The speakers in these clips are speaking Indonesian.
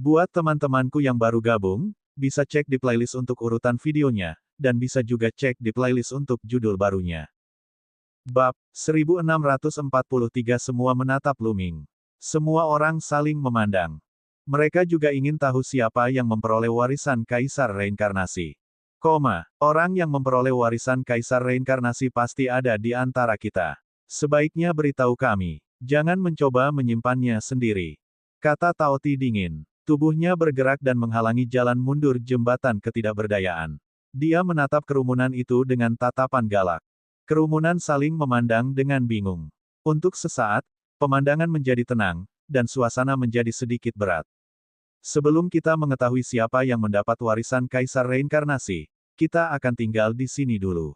Buat teman-temanku yang baru gabung, bisa cek di playlist untuk urutan videonya, dan bisa juga cek di playlist untuk judul barunya. Bab 1643 Semua menatap Lu Ming. Semua orang saling memandang. Mereka juga ingin tahu siapa yang memperoleh warisan Kaisar Reinkarnasi. Orang yang memperoleh warisan Kaisar Reinkarnasi pasti ada di antara kita. Sebaiknya beritahu kami. Jangan mencoba menyimpannya sendiri. Kata Tao Ti dingin. Tubuhnya bergerak dan menghalangi jalan mundur jembatan ketidakberdayaan. Dia menatap kerumunan itu dengan tatapan galak. Kerumunan saling memandang dengan bingung. Untuk sesaat, pemandangan menjadi tenang, dan suasana menjadi sedikit berat. Sebelum kita mengetahui siapa yang mendapat warisan Kaisar Reinkarnasi, kita akan tinggal di sini dulu.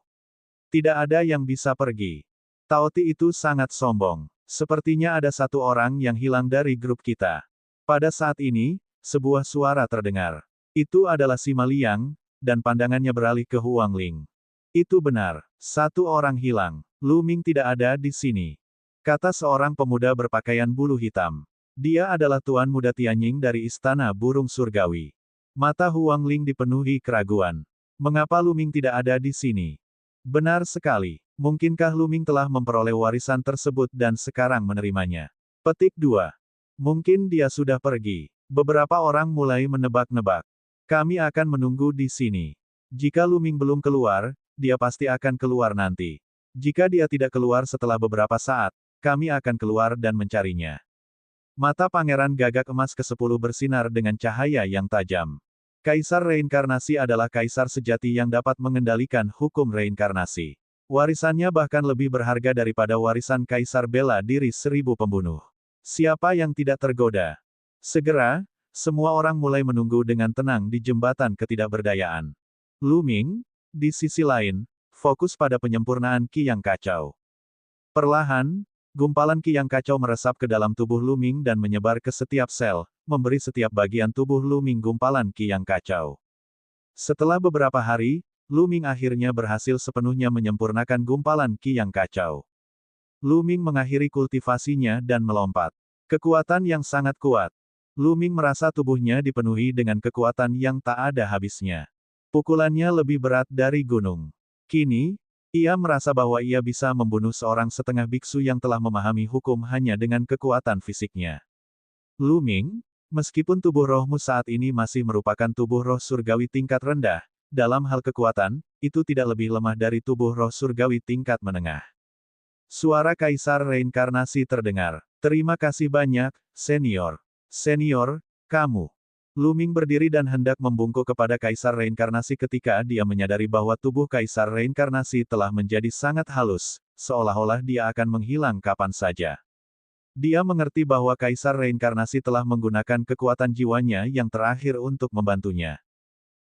Tidak ada yang bisa pergi. Tao Ti itu sangat sombong. Sepertinya ada satu orang yang hilang dari grup kita. Pada saat ini, sebuah suara terdengar. Itu adalah Sima Liang, dan pandangannya beralih ke Huang Ling. Itu benar. Satu orang hilang. Lu Ming tidak ada di sini. Kata seorang pemuda berpakaian bulu hitam. Dia adalah Tuan Muda Tianying dari Istana Burung Surgawi. Mata Huang Ling dipenuhi keraguan. Mengapa Lu Ming tidak ada di sini? Benar sekali. Mungkinkah Lu Ming telah memperoleh warisan tersebut dan sekarang menerimanya? Petik 2. Mungkin dia sudah pergi. Beberapa orang mulai menebak-nebak. Kami akan menunggu di sini. Jika Lu Ming belum keluar, dia pasti akan keluar nanti. Jika dia tidak keluar setelah beberapa saat, kami akan keluar dan mencarinya. Mata Pangeran Gagak Emas ke-10 bersinar dengan cahaya yang tajam. Kaisar Reinkarnasi adalah kaisar sejati yang dapat mengendalikan hukum reinkarnasi. Warisannya bahkan lebih berharga daripada warisan Kaisar Bela Diri 1000 pembunuh. Siapa yang tidak tergoda? Segera, semua orang mulai menunggu dengan tenang di jembatan ketidakberdayaan. Lu Ming, di sisi lain, fokus pada penyempurnaan Qi yang kacau. Perlahan, gumpalan Qi yang kacau meresap ke dalam tubuh Lu Ming dan menyebar ke setiap sel, memberi setiap bagian tubuh Lu Ming gumpalan Qi yang kacau. Setelah beberapa hari, Lu Ming akhirnya berhasil sepenuhnya menyempurnakan gumpalan Qi yang kacau. Lu Ming mengakhiri kultivasinya dan melompat. Kekuatan yang sangat kuat. Lu Ming merasa tubuhnya dipenuhi dengan kekuatan yang tak ada habisnya. Pukulannya lebih berat dari gunung. Kini, ia merasa bahwa ia bisa membunuh seorang setengah biksu yang telah memahami hukum hanya dengan kekuatan fisiknya. Lu Ming, meskipun tubuh rohmu saat ini masih merupakan tubuh roh surgawi tingkat rendah, dalam hal kekuatan, itu tidak lebih lemah dari tubuh roh surgawi tingkat menengah. Suara Kaisar Reinkarnasi terdengar. Terima kasih banyak, senior. Senior, kamu. Lu Ming berdiri dan hendak membungkuk kepada Kaisar Reinkarnasi ketika dia menyadari bahwa tubuh Kaisar Reinkarnasi telah menjadi sangat halus, seolah-olah dia akan menghilang kapan saja. Dia mengerti bahwa Kaisar Reinkarnasi telah menggunakan kekuatan jiwanya yang terakhir untuk membantunya.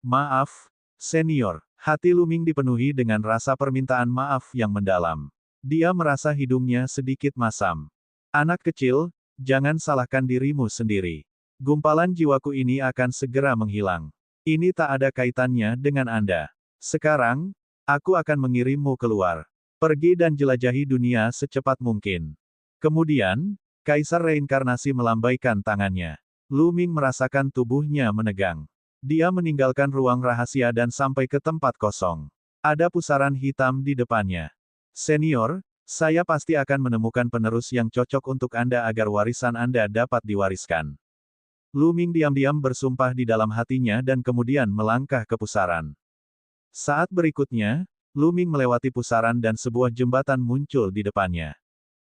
Maaf, senior. Hati Lu Ming dipenuhi dengan rasa permintaan maaf yang mendalam. Dia merasa hidungnya sedikit masam. Anak kecil, jangan salahkan dirimu sendiri. Gumpalan jiwaku ini akan segera menghilang. Ini tak ada kaitannya dengan Anda. Sekarang, aku akan mengirimmu keluar. Pergi dan jelajahi dunia secepat mungkin. Kemudian, Kaisar Reinkarnasi melambaikan tangannya. Lu Ming merasakan tubuhnya menegang. Dia meninggalkan ruang rahasia dan sampai ke tempat kosong. Ada pusaran hitam di depannya. Senior, saya pasti akan menemukan penerus yang cocok untuk Anda agar warisan Anda dapat diwariskan. Lu Ming diam-diam bersumpah di dalam hatinya dan kemudian melangkah ke pusaran. Saat berikutnya, Lu Ming melewati pusaran dan sebuah jembatan muncul di depannya.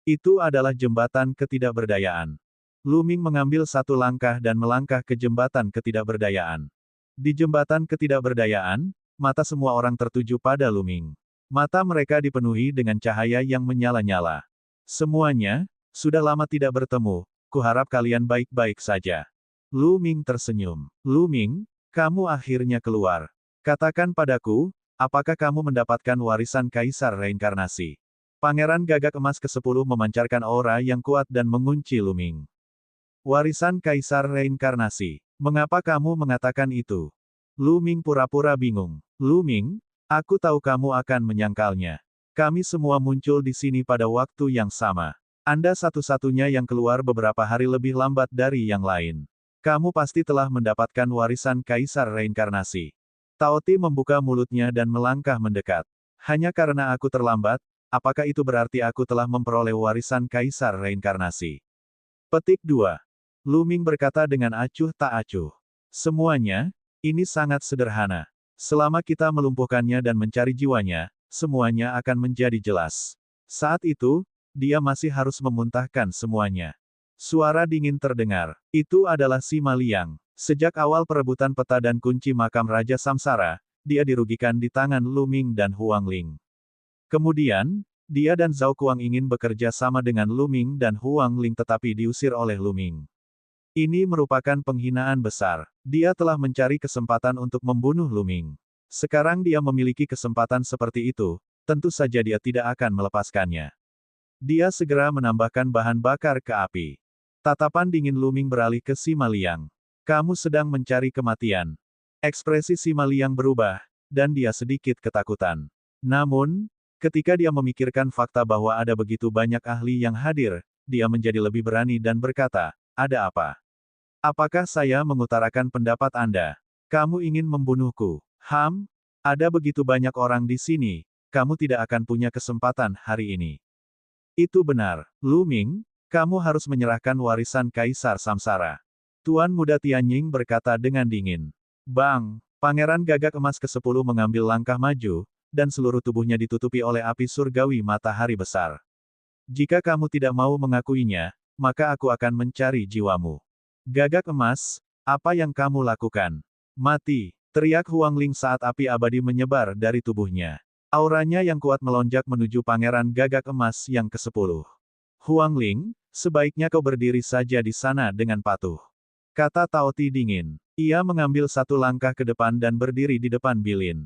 Itu adalah jembatan ketidakberdayaan. Lu Ming mengambil satu langkah dan melangkah ke jembatan ketidakberdayaan. Di jembatan ketidakberdayaan, mata semua orang tertuju pada Lu Ming. Mata mereka dipenuhi dengan cahaya yang menyala-nyala. Semuanya, sudah lama tidak bertemu, kuharap kalian baik-baik saja. Lu Ming tersenyum. Lu Ming, kamu akhirnya keluar. Katakan padaku, apakah kamu mendapatkan warisan Kaisar Reinkarnasi? Pangeran Gagak Emas ke-10 memancarkan aura yang kuat dan mengunci Lu Ming. Warisan Kaisar Reinkarnasi. Mengapa kamu mengatakan itu? Lu Ming pura-pura bingung. Lu Ming, aku tahu kamu akan menyangkalnya. Kami semua muncul di sini pada waktu yang sama. Anda satu-satunya yang keluar beberapa hari lebih lambat dari yang lain. Kamu pasti telah mendapatkan warisan Kaisar Reinkarnasi. Tao Ti membuka mulutnya dan melangkah mendekat. Hanya karena aku terlambat, apakah itu berarti aku telah memperoleh warisan Kaisar Reinkarnasi? Petik 2. Lu Ming berkata dengan acuh tak acuh. Semuanya, ini sangat sederhana. Selama kita melumpuhkannya dan mencari jiwanya, semuanya akan menjadi jelas. Saat itu, dia masih harus memuntahkan semuanya. Suara dingin terdengar. Itu adalah Sima Liang. Sejak awal perebutan peta dan kunci makam Raja Samsara, dia dirugikan di tangan Lu Ming dan Huang Ling. Kemudian, dia dan Zhao Kuang ingin bekerja sama dengan Lu Ming dan Huang Ling tetapi diusir oleh Lu Ming. Ini merupakan penghinaan besar. Dia telah mencari kesempatan untuk membunuh Lu Ming. Sekarang dia memiliki kesempatan seperti itu, tentu saja dia tidak akan melepaskannya. Dia segera menambahkan bahan bakar ke api. Tatapan dingin Lu Ming beralih ke Sima Liang. Kamu sedang mencari kematian. Ekspresi Sima Liang berubah, dan dia sedikit ketakutan. Namun, ketika dia memikirkan fakta bahwa ada begitu banyak ahli yang hadir, dia menjadi lebih berani dan berkata, ada apa? Apakah saya mengutarakan pendapat Anda? Kamu ingin membunuhku? Ada begitu banyak orang di sini, kamu tidak akan punya kesempatan hari ini. Itu benar, Lu Ming, kamu harus menyerahkan warisan Kaisar Samsara. Tuan Muda Tianying berkata dengan dingin. Bang, Pangeran Gagak Emas ke-10 mengambil langkah maju, dan seluruh tubuhnya ditutupi oleh api surgawi matahari besar. Jika kamu tidak mau mengakuinya, maka aku akan mencari jiwamu. Gagak Emas, apa yang kamu lakukan? Mati, teriak Huang Ling saat api abadi menyebar dari tubuhnya. Auranya yang kuat melonjak menuju Pangeran Gagak Emas yang ke-10. Huang Ling, sebaiknya kau berdiri saja di sana dengan patuh. Kata Tao Ti dingin. Ia mengambil satu langkah ke depan dan berdiri di depan Bilin.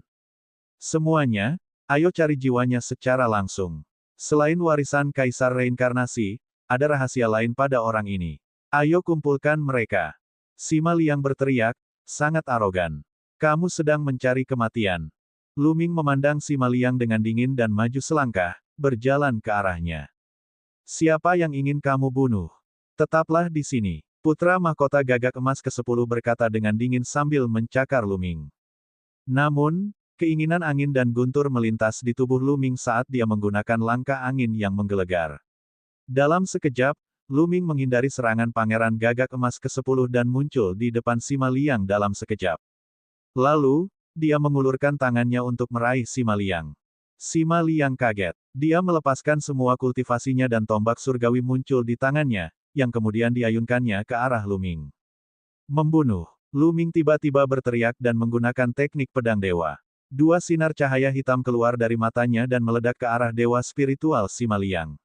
Semuanya, ayo cari jiwanya secara langsung. Selain warisan Kaisar Reinkarnasi, ada rahasia lain pada orang ini. Ayo kumpulkan mereka. Sima Liang berteriak, sangat arogan. Kamu sedang mencari kematian. Lu Ming memandang Sima Liang dengan dingin dan maju selangkah, berjalan ke arahnya. Siapa yang ingin kamu bunuh? Tetaplah di sini. Putra Mahkota Gagak Emas ke-10 berkata dengan dingin sambil mencakar Lu Ming. Namun, keinginan angin dan guntur melintas di tubuh Lu Ming saat dia menggunakan langkah angin yang menggelegar. Dalam sekejap, Lu Ming menghindari serangan Pangeran Gagak Emas ke-10 dan muncul di depan Sima Liang dalam sekejap. Lalu, dia mengulurkan tangannya untuk meraih Sima Liang. Sima Liang kaget. Dia melepaskan semua kultivasinya dan tombak surgawi muncul di tangannya, yang kemudian diayunkannya ke arah Lu Ming. Membunuh. Lu Ming tiba-tiba berteriak dan menggunakan teknik pedang dewa. Dua sinar cahaya hitam keluar dari matanya dan meledak ke arah dewa spiritual Sima Liang.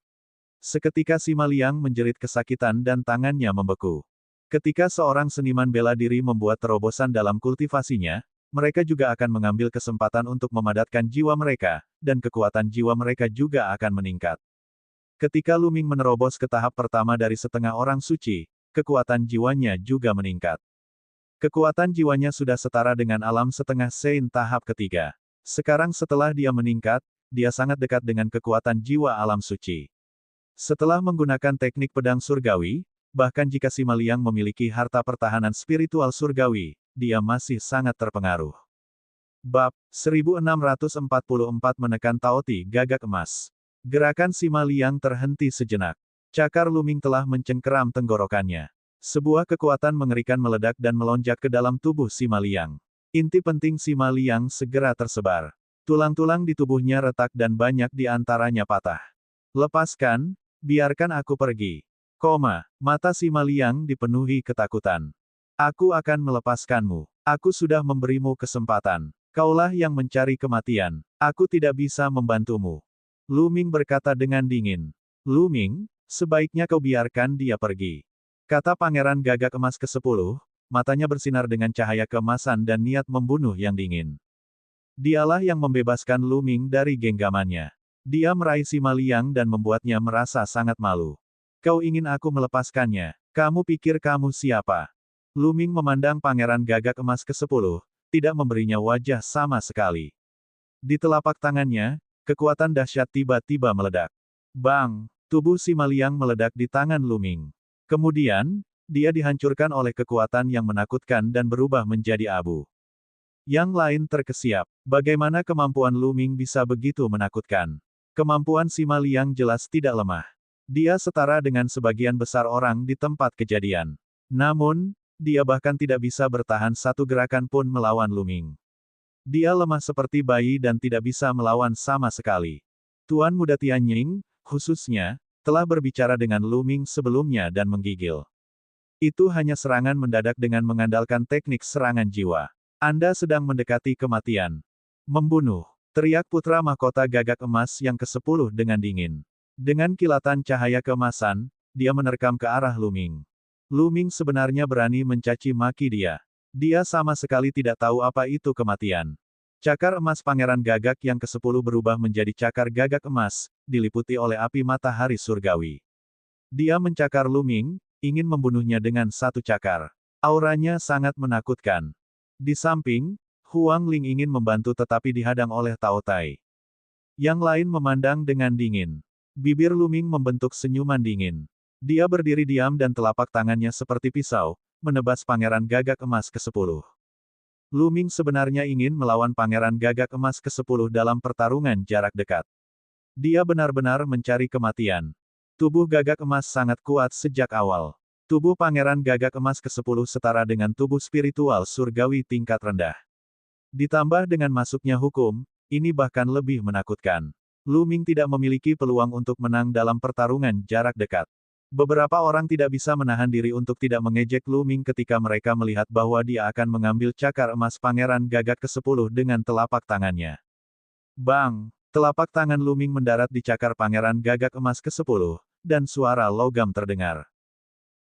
Seketika Sima Liang menjerit kesakitan dan tangannya membeku. Ketika seorang seniman bela diri membuat terobosan dalam kultivasinya, mereka juga akan mengambil kesempatan untuk memadatkan jiwa mereka, dan kekuatan jiwa mereka juga akan meningkat. Ketika Lu Ming menerobos ke tahap pertama dari setengah orang suci, kekuatan jiwanya juga meningkat. Kekuatan jiwanya sudah setara dengan alam setengah Sein tahap ketiga. Sekarang setelah dia meningkat, dia sangat dekat dengan kekuatan jiwa alam suci. Setelah menggunakan teknik pedang surgawi, bahkan jika Sima Liang memiliki harta pertahanan spiritual surgawi, dia masih sangat terpengaruh. Bab 1644 menekan Tao Ti Gagak Emas. Gerakan Sima Liang terhenti sejenak. Cakar Lu Ming telah mencengkeram tenggorokannya. Sebuah kekuatan mengerikan meledak dan melonjak ke dalam tubuh Sima Liang. Inti penting Sima Liang segera tersebar. Tulang-tulang di tubuhnya retak dan banyak di antaranya patah. Lepaskan, biarkan aku pergi. Mata Sima Liang dipenuhi ketakutan. Aku akan melepaskanmu. Aku sudah memberimu kesempatan. Kaulah yang mencari kematian. Aku tidak bisa membantumu. Lu Ming berkata dengan dingin. Lu Ming, sebaiknya kau biarkan dia pergi. Kata Pangeran Gagak Emas ke-10, matanya bersinar dengan cahaya keemasan dan niat membunuh yang dingin. Dialah yang membebaskan Lu Ming dari genggamannya. Dia meraih Sima Liang dan membuatnya merasa sangat malu. Kau ingin aku melepaskannya? Kamu pikir kamu siapa? Lu Ming memandang Pangeran Gagak Emas ke-10, tidak memberinya wajah sama sekali. Di telapak tangannya, kekuatan dahsyat tiba-tiba meledak. Bang! Tubuh Sima Liang meledak di tangan Lu Ming. Kemudian, dia dihancurkan oleh kekuatan yang menakutkan dan berubah menjadi abu. Yang lain terkesiap. Bagaimana kemampuan Lu Ming bisa begitu menakutkan? Kemampuan Sima Liang jelas tidak lemah. Dia setara dengan sebagian besar orang di tempat kejadian. Namun, dia bahkan tidak bisa bertahan satu gerakan pun melawan Lu Ming. Dia lemah seperti bayi dan tidak bisa melawan sama sekali. Tuan Muda Tianying, khususnya, telah berbicara dengan Lu Ming sebelumnya dan menggigil. Itu hanya serangan mendadak dengan mengandalkan teknik serangan jiwa. Anda sedang mendekati kematian. Membunuh. Teriak putra mahkota gagak emas yang ke-10 dengan dingin. Dengan kilatan cahaya keemasan, dia menerkam ke arah Lu Ming. Lu Ming sebenarnya berani mencaci maki dia. Dia sama sekali tidak tahu apa itu kematian. Cakar emas Pangeran Gagak yang ke-10 berubah menjadi cakar gagak emas, diliputi oleh api matahari surgawi. Dia mencakar Lu Ming, ingin membunuhnya dengan satu cakar. Auranya sangat menakutkan. Di samping, Huang Ling ingin membantu tetapi dihadang oleh Tao Tai. Yang lain memandang dengan dingin. Bibir Lu Ming membentuk senyuman dingin. Dia berdiri diam dan telapak tangannya seperti pisau, menebas Pangeran Gagak Emas ke-10. Lu Ming sebenarnya ingin melawan Pangeran Gagak Emas ke-10 dalam pertarungan jarak dekat. Dia benar-benar mencari kematian. Tubuh Gagak Emas sangat kuat sejak awal. Tubuh Pangeran Gagak Emas ke-10 setara dengan tubuh spiritual surgawi tingkat rendah. Ditambah dengan masuknya hukum, ini bahkan lebih menakutkan. Lu Ming tidak memiliki peluang untuk menang dalam pertarungan jarak dekat. Beberapa orang tidak bisa menahan diri untuk tidak mengejek Lu Ming ketika mereka melihat bahwa dia akan mengambil cakar emas Pangeran Gagak ke-10 dengan telapak tangannya. Bang! Telapak tangan Lu Ming mendarat di cakar Pangeran Gagak Emas ke-10, dan suara logam terdengar.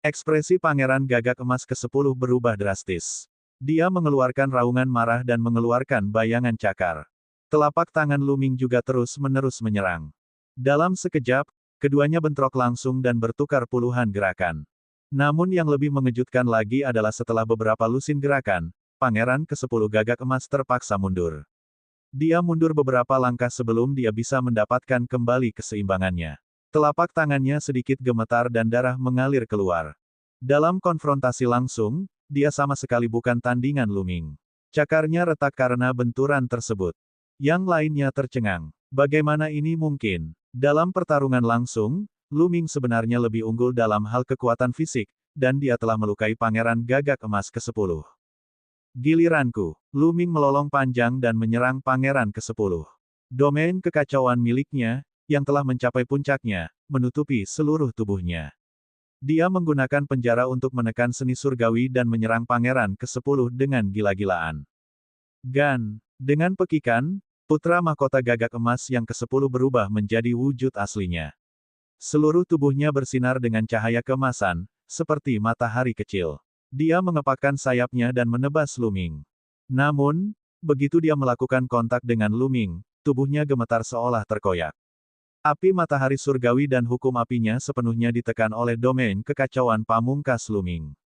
Ekspresi Pangeran Gagak Emas ke-10 berubah drastis. Dia mengeluarkan raungan marah dan mengeluarkan bayangan cakar. Telapak tangan Lu Ming juga terus-menerus menyerang. Dalam sekejap, keduanya bentrok langsung dan bertukar puluhan gerakan. Namun yang lebih mengejutkan lagi adalah setelah beberapa lusin gerakan, Pangeran ke-10 Gagak Emas terpaksa mundur. Dia mundur beberapa langkah sebelum dia bisa mendapatkan kembali keseimbangannya. Telapak tangannya sedikit gemetar dan darah mengalir keluar. Dalam konfrontasi langsung, dia sama sekali bukan tandingan Lu Ming. Cakarnya retak karena benturan tersebut. Yang lainnya tercengang. Bagaimana ini mungkin? Dalam pertarungan langsung, Lu Ming sebenarnya lebih unggul dalam hal kekuatan fisik, dan dia telah melukai Pangeran Gagak Emas ke-10. Giliranku. Lu Ming melolong panjang dan menyerang Pangeran ke-10. Domain kekacauan miliknya, yang telah mencapai puncaknya, menutupi seluruh tubuhnya. Dia menggunakan penjara untuk menekan seni surgawi dan menyerang Pangeran ke-10 dengan gila-gilaan. Gan. Dengan pekikan, putra mahkota gagak emas yang ke-10 berubah menjadi wujud aslinya. Seluruh tubuhnya bersinar dengan cahaya keemasan, seperti matahari kecil. Dia mengepakkan sayapnya dan menebas Lu Ming. Namun, begitu dia melakukan kontak dengan Lu Ming, tubuhnya gemetar seolah terkoyak. Api matahari surgawi dan hukum apinya sepenuhnya ditekan oleh domain kekacauan pamungkas Lu Ming.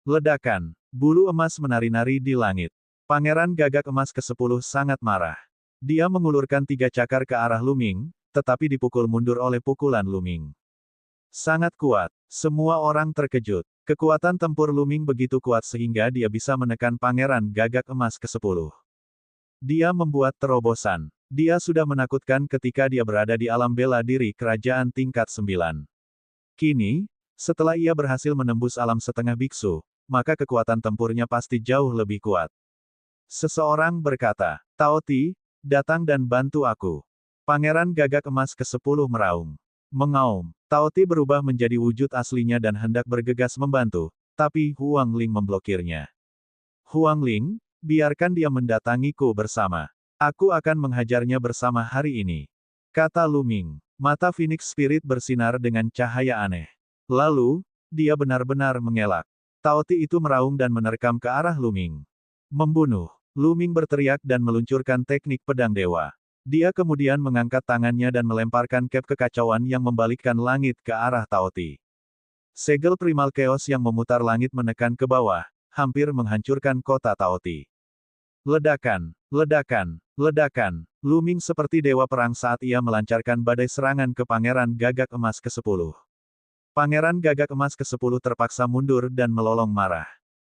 Ledakan. Bulu emas menari-nari di langit. Pangeran Gagak Emas ke-10 sangat marah. Dia mengulurkan 3 cakar ke arah Lu Ming, tetapi dipukul mundur oleh pukulan Lu Ming. Sangat kuat. Semua orang terkejut. Kekuatan tempur Lu Ming begitu kuat sehingga dia bisa menekan Pangeran Gagak Emas ke-10. Dia membuat terobosan. Dia sudah menakutkan ketika dia berada di alam bela diri kerajaan tingkat 9. Kini, setelah ia berhasil menembus alam setengah biksu, maka kekuatan tempurnya pasti jauh lebih kuat. Seseorang berkata, Tao Ti, datang dan bantu aku. Pangeran Gagak Emas ke-10 meraung. Mengaum. Tao Ti berubah menjadi wujud aslinya dan hendak bergegas membantu, tapi Huang Ling memblokirnya. Huang Ling, biarkan dia mendatangiku bersama. Aku akan menghajarnya bersama hari ini. Kata Lu Ming. Mata Phoenix Spirit bersinar dengan cahaya aneh. Lalu, dia benar-benar mengelak. Tao Ti itu meraung dan menerkam ke arah Lu Ming. Membunuh. Lu Ming berteriak dan meluncurkan teknik pedang dewa. Dia kemudian mengangkat tangannya dan melemparkan cap kekacauan yang membalikkan langit ke arah Tao Ti. Segel primal chaos yang memutar langit menekan ke bawah, hampir menghancurkan kota Tao Ti. Ledakan, ledakan, ledakan. Lu Ming seperti dewa perang saat ia melancarkan badai serangan ke Pangeran Gagak Emas ke-10. Pangeran Gagak Emas ke-10 terpaksa mundur dan melolong marah.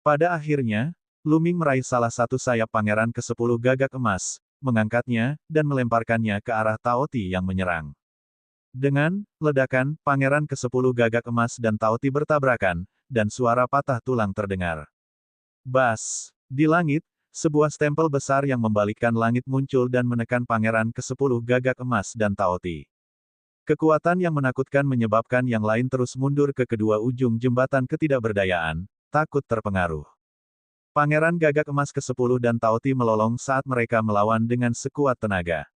Pada akhirnya, Luming meraih salah satu sayap Pangeran ke-10 Gagak Emas, mengangkatnya, dan melemparkannya ke arah Taoti yang menyerang. Dengan ledakan, Pangeran ke-10 Gagak Emas dan Taoti bertabrakan, dan suara patah tulang terdengar. Bas! Di langit, sebuah stempel besar yang membalikkan langit muncul dan menekan Pangeran ke-10 Gagak Emas dan Taoti. Kekuatan yang menakutkan menyebabkan yang lain terus mundur ke kedua ujung jembatan ketidakberdayaan, takut terpengaruh. Pangeran Gagak Emas ke-10 dan Taoti melolong saat mereka melawan dengan sekuat tenaga.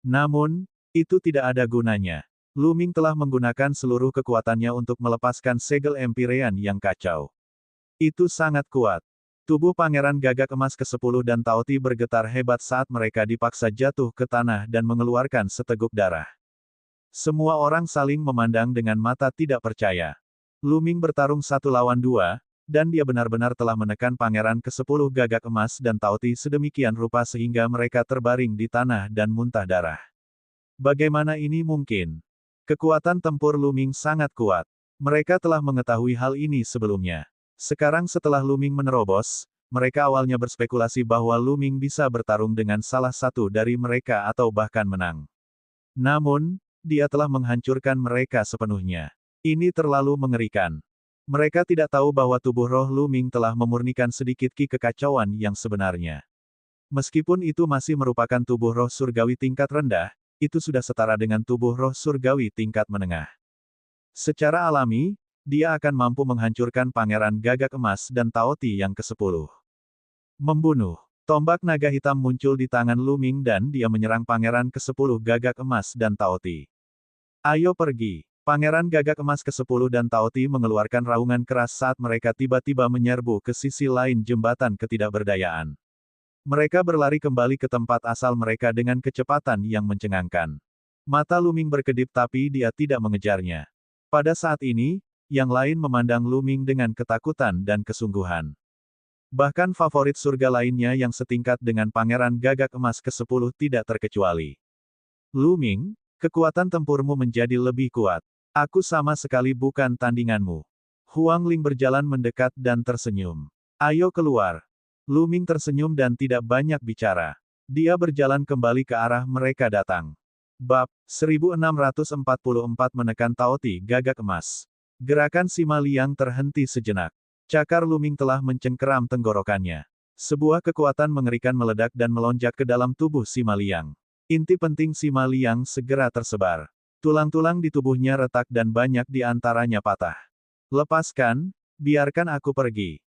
Namun, itu tidak ada gunanya. Luming telah menggunakan seluruh kekuatannya untuk melepaskan segel Empyrean yang kacau. Itu sangat kuat. Tubuh Pangeran Gagak Emas ke-10 dan Taoti bergetar hebat saat mereka dipaksa jatuh ke tanah dan mengeluarkan seteguk darah. Semua orang saling memandang dengan mata tidak percaya. Luming bertarung 1 lawan 2, dan dia benar-benar telah menekan Pangeran ke-10 Gagak Emas dan Taoti sedemikian rupa sehingga mereka terbaring di tanah dan muntah darah. Bagaimana ini mungkin? Kekuatan tempur Luming sangat kuat. Mereka telah mengetahui hal ini sebelumnya. Sekarang setelah Luming menerobos, mereka awalnya berspekulasi bahwa Luming bisa bertarung dengan salah satu dari mereka atau bahkan menang. Namun, dia telah menghancurkan mereka sepenuhnya. Ini terlalu mengerikan. Mereka tidak tahu bahwa tubuh roh Luming telah memurnikan sedikit ki kekacauan yang sebenarnya. Meskipun itu masih merupakan tubuh roh surgawi tingkat rendah, itu sudah setara dengan tubuh roh surgawi tingkat menengah. Secara alami, dia akan mampu menghancurkan Pangeran Gagak Emas dan Taoti yang ke-10. Membunuh. Tombak naga hitam muncul di tangan Luming dan dia menyerang Pangeran ke-10 Gagak Emas dan Taoti. Ayo pergi. Pangeran Gagak Emas ke-10 dan Taoti mengeluarkan raungan keras saat mereka tiba-tiba menyerbu ke sisi lain jembatan ketidakberdayaan. Mereka berlari kembali ke tempat asal mereka dengan kecepatan yang mencengangkan. Mata Luming berkedip tapi dia tidak mengejarnya. Pada saat ini, yang lain memandang Luming dengan ketakutan dan kesungguhan. Bahkan favorit surga lainnya yang setingkat dengan Pangeran Gagak Emas ke-10 tidak terkecuali. Luming, kekuatan tempurmu menjadi lebih kuat. Aku sama sekali bukan tandinganmu. Huang Ling berjalan mendekat dan tersenyum. Ayo keluar. Luming tersenyum dan tidak banyak bicara. Dia berjalan kembali ke arah mereka datang. Bab 1644 menekan Taoti Gagak Emas. Gerakan Sima Liang terhenti sejenak. Cakar Luming telah mencengkeram tenggorokannya. Sebuah kekuatan mengerikan meledak dan melonjak ke dalam tubuh Sima Liang. Inti penting Sima Liang segera tersebar. Tulang-tulang di tubuhnya retak dan banyak di antaranya patah. Lepaskan, biarkan aku pergi.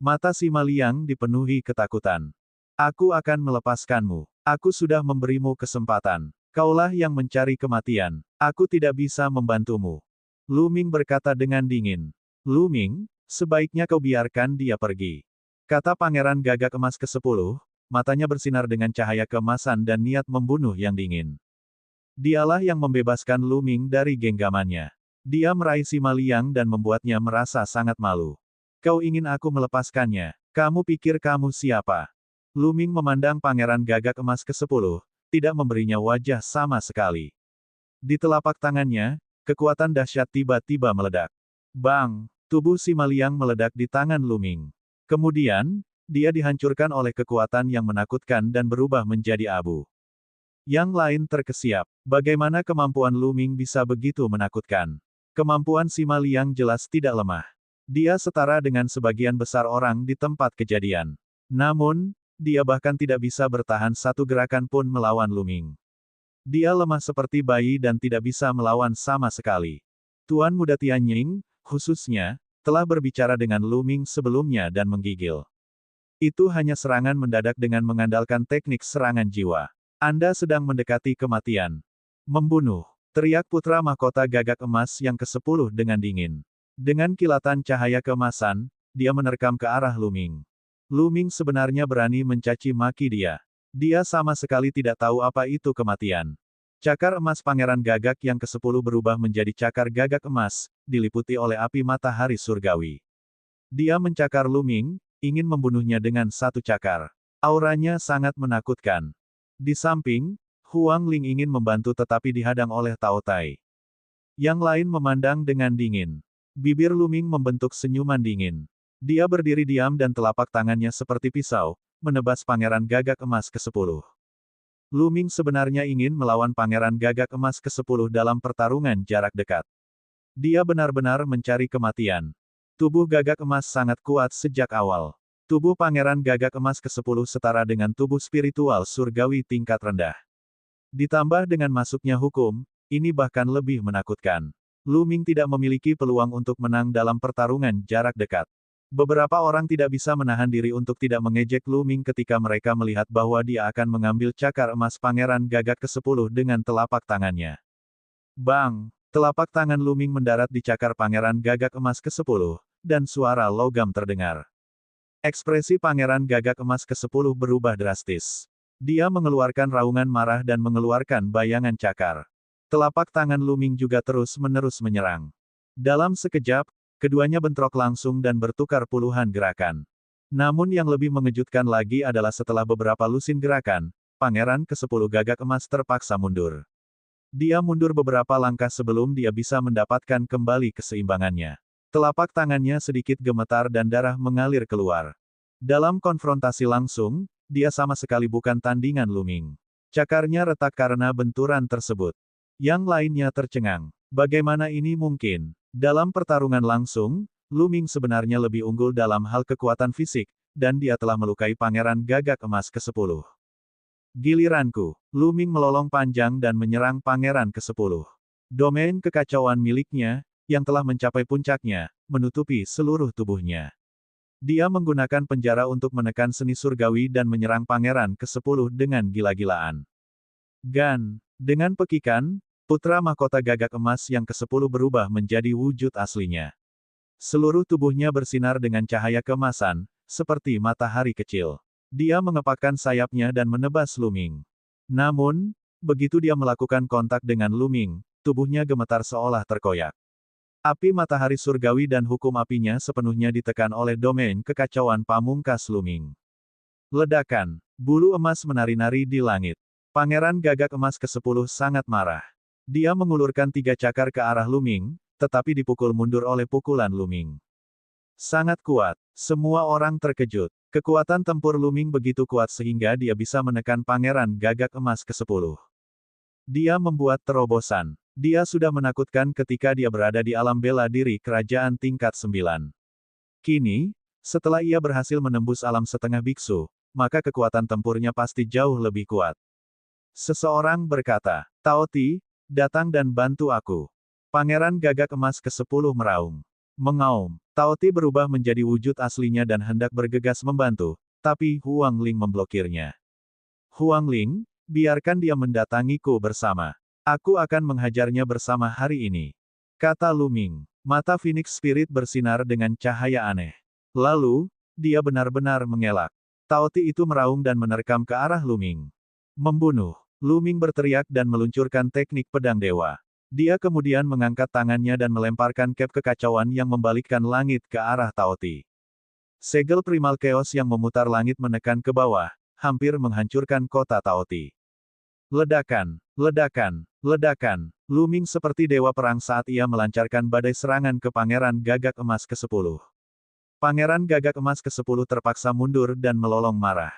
Mata Sima Liang dipenuhi ketakutan. Aku akan melepaskanmu. Aku sudah memberimu kesempatan. Kaulah yang mencari kematian. Aku tidak bisa membantumu. Luming berkata dengan dingin. Luming, sebaiknya kau biarkan dia pergi. Kata Pangeran Gagak Emas ke-10, matanya bersinar dengan cahaya keemasan dan niat membunuh yang dingin. Dialah yang membebaskan Luming dari genggamannya. Dia meraih Sima Liang dan membuatnya merasa sangat malu. Kau ingin aku melepaskannya? Kamu pikir kamu siapa? Luming memandang Pangeran Gagak Emas ke-10, tidak memberinya wajah sama sekali. Di telapak tangannya, kekuatan dahsyat tiba-tiba meledak. Bang! Tubuh Sima Liang meledak di tangan Luming. Kemudian, dia dihancurkan oleh kekuatan yang menakutkan dan berubah menjadi abu. Yang lain terkesiap. Bagaimana kemampuan Luming bisa begitu menakutkan? Kemampuan Sima Liang jelas tidak lemah. Dia setara dengan sebagian besar orang di tempat kejadian. Namun, dia bahkan tidak bisa bertahan satu gerakan pun melawan Luming. Dia lemah seperti bayi dan tidak bisa melawan sama sekali. Tuan Muda Tianying, khususnya, telah berbicara dengan Luming sebelumnya dan menggigil. Itu hanya serangan mendadak dengan mengandalkan teknik serangan jiwa. Anda sedang mendekati kematian. Membunuh. Teriak putra mahkota Gagak Emas yang ke-10 dengan dingin. Dengan kilatan cahaya keemasan, dia menerkam ke arah Luming. Luming sebenarnya berani mencaci maki dia. Dia sama sekali tidak tahu apa itu kematian. Cakar emas Pangeran Gagak yang ke-10 berubah menjadi cakar gagak emas, diliputi oleh api matahari surgawi. Dia mencakar Luming, ingin membunuhnya dengan satu cakar. Auranya sangat menakutkan. Di samping, Huang Ling ingin membantu tetapi dihadang oleh Tao Tai. Yang lain memandang dengan dingin. Bibir Luming membentuk senyuman dingin. Dia berdiri diam dan telapak tangannya seperti pisau, menebas Pangeran Gagak Emas ke-10. Luming sebenarnya ingin melawan Pangeran Gagak Emas ke-10 dalam pertarungan jarak dekat. Dia benar-benar mencari kematian. Tubuh Gagak Emas sangat kuat sejak awal. Tubuh Pangeran Gagak Emas ke-10 setara dengan tubuh spiritual surgawi tingkat rendah. Ditambah dengan masuknya hukum, ini bahkan lebih menakutkan. Luming tidak memiliki peluang untuk menang dalam pertarungan jarak dekat. Beberapa orang tidak bisa menahan diri untuk tidak mengejek Luming ketika mereka melihat bahwa dia akan mengambil cakar emas Pangeran Gagak ke-10 dengan telapak tangannya. Bang! Telapak tangan Luming mendarat di cakar Pangeran Gagak Emas ke-10, dan suara logam terdengar. Ekspresi Pangeran Gagak Emas ke-10 berubah drastis. Dia mengeluarkan raungan marah dan mengeluarkan bayangan cakar. Telapak tangan Luming juga terus-menerus menyerang. Dalam sekejap, keduanya bentrok langsung dan bertukar puluhan gerakan. Namun yang lebih mengejutkan lagi adalah setelah beberapa lusin gerakan, Pangeran ke-10 Gagak Emas terpaksa mundur. Dia mundur beberapa langkah sebelum dia bisa mendapatkan kembali keseimbangannya. Telapak tangannya sedikit gemetar dan darah mengalir keluar. Dalam konfrontasi langsung, dia sama sekali bukan tandingan Luming. Cakarnya retak karena benturan tersebut. Yang lainnya tercengang. Bagaimana ini mungkin? Dalam pertarungan langsung, Luming sebenarnya lebih unggul dalam hal kekuatan fisik, dan dia telah melukai Pangeran Gagak Emas ke-10. Giliranku, Luming melolong panjang dan menyerang Pangeran ke-10. Domain kekacauan miliknya, yang telah mencapai puncaknya, menutupi seluruh tubuhnya. Dia menggunakan penjara untuk menekan seni surgawi dan menyerang Pangeran ke-10 dengan gila-gilaan. Gan, dengan pekikan, putra mahkota Gagak Emas yang ke-10 berubah menjadi wujud aslinya. Seluruh tubuhnya bersinar dengan cahaya keemasan, seperti matahari kecil. Dia mengepakkan sayapnya dan menebas Luming. Namun, begitu dia melakukan kontak dengan Luming, tubuhnya gemetar seolah terkoyak. Api matahari surgawi dan hukum apinya sepenuhnya ditekan oleh domain kekacauan pamungkas Luming. Ledakan, bulu emas menari-nari di langit. Pangeran Gagak Emas ke-10 sangat marah. Dia mengulurkan 3 cakar ke arah Luming, tetapi dipukul mundur oleh pukulan Luming. Sangat kuat. Semua orang terkejut. Kekuatan tempur Luming begitu kuat sehingga dia bisa menekan Pangeran Gagak Emas ke-10. Dia membuat terobosan. Dia sudah menakutkan ketika dia berada di alam bela diri kerajaan tingkat 9. Kini, setelah ia berhasil menembus alam setengah biksu, maka kekuatan tempurnya pasti jauh lebih kuat. Seseorang berkata, Taoti, datang dan bantu aku. Pangeran Gagak Emas ke-10 meraung. Mengaum. Taoti berubah menjadi wujud aslinya dan hendak bergegas membantu, tapi Huang Ling memblokirnya. Huang Ling, biarkan dia mendatangiku bersama. Aku akan menghajarnya bersama hari ini. Kata Luming. Mata Phoenix Spirit bersinar dengan cahaya aneh. Lalu, dia benar-benar mengelak. Taoti itu meraung dan menerkam ke arah Luming. Membunuh. Luming berteriak dan meluncurkan teknik pedang dewa. Dia kemudian mengangkat tangannya dan melemparkan cap kekacauan yang membalikkan langit ke arah Taoti. Segel primal chaos yang memutar langit menekan ke bawah, hampir menghancurkan kota Taoti. Ledakan, ledakan, ledakan. Luming seperti dewa perang saat ia melancarkan badai serangan ke Pangeran Gagak Emas ke-10. Pangeran Gagak Emas ke-10 terpaksa mundur dan melolong marah.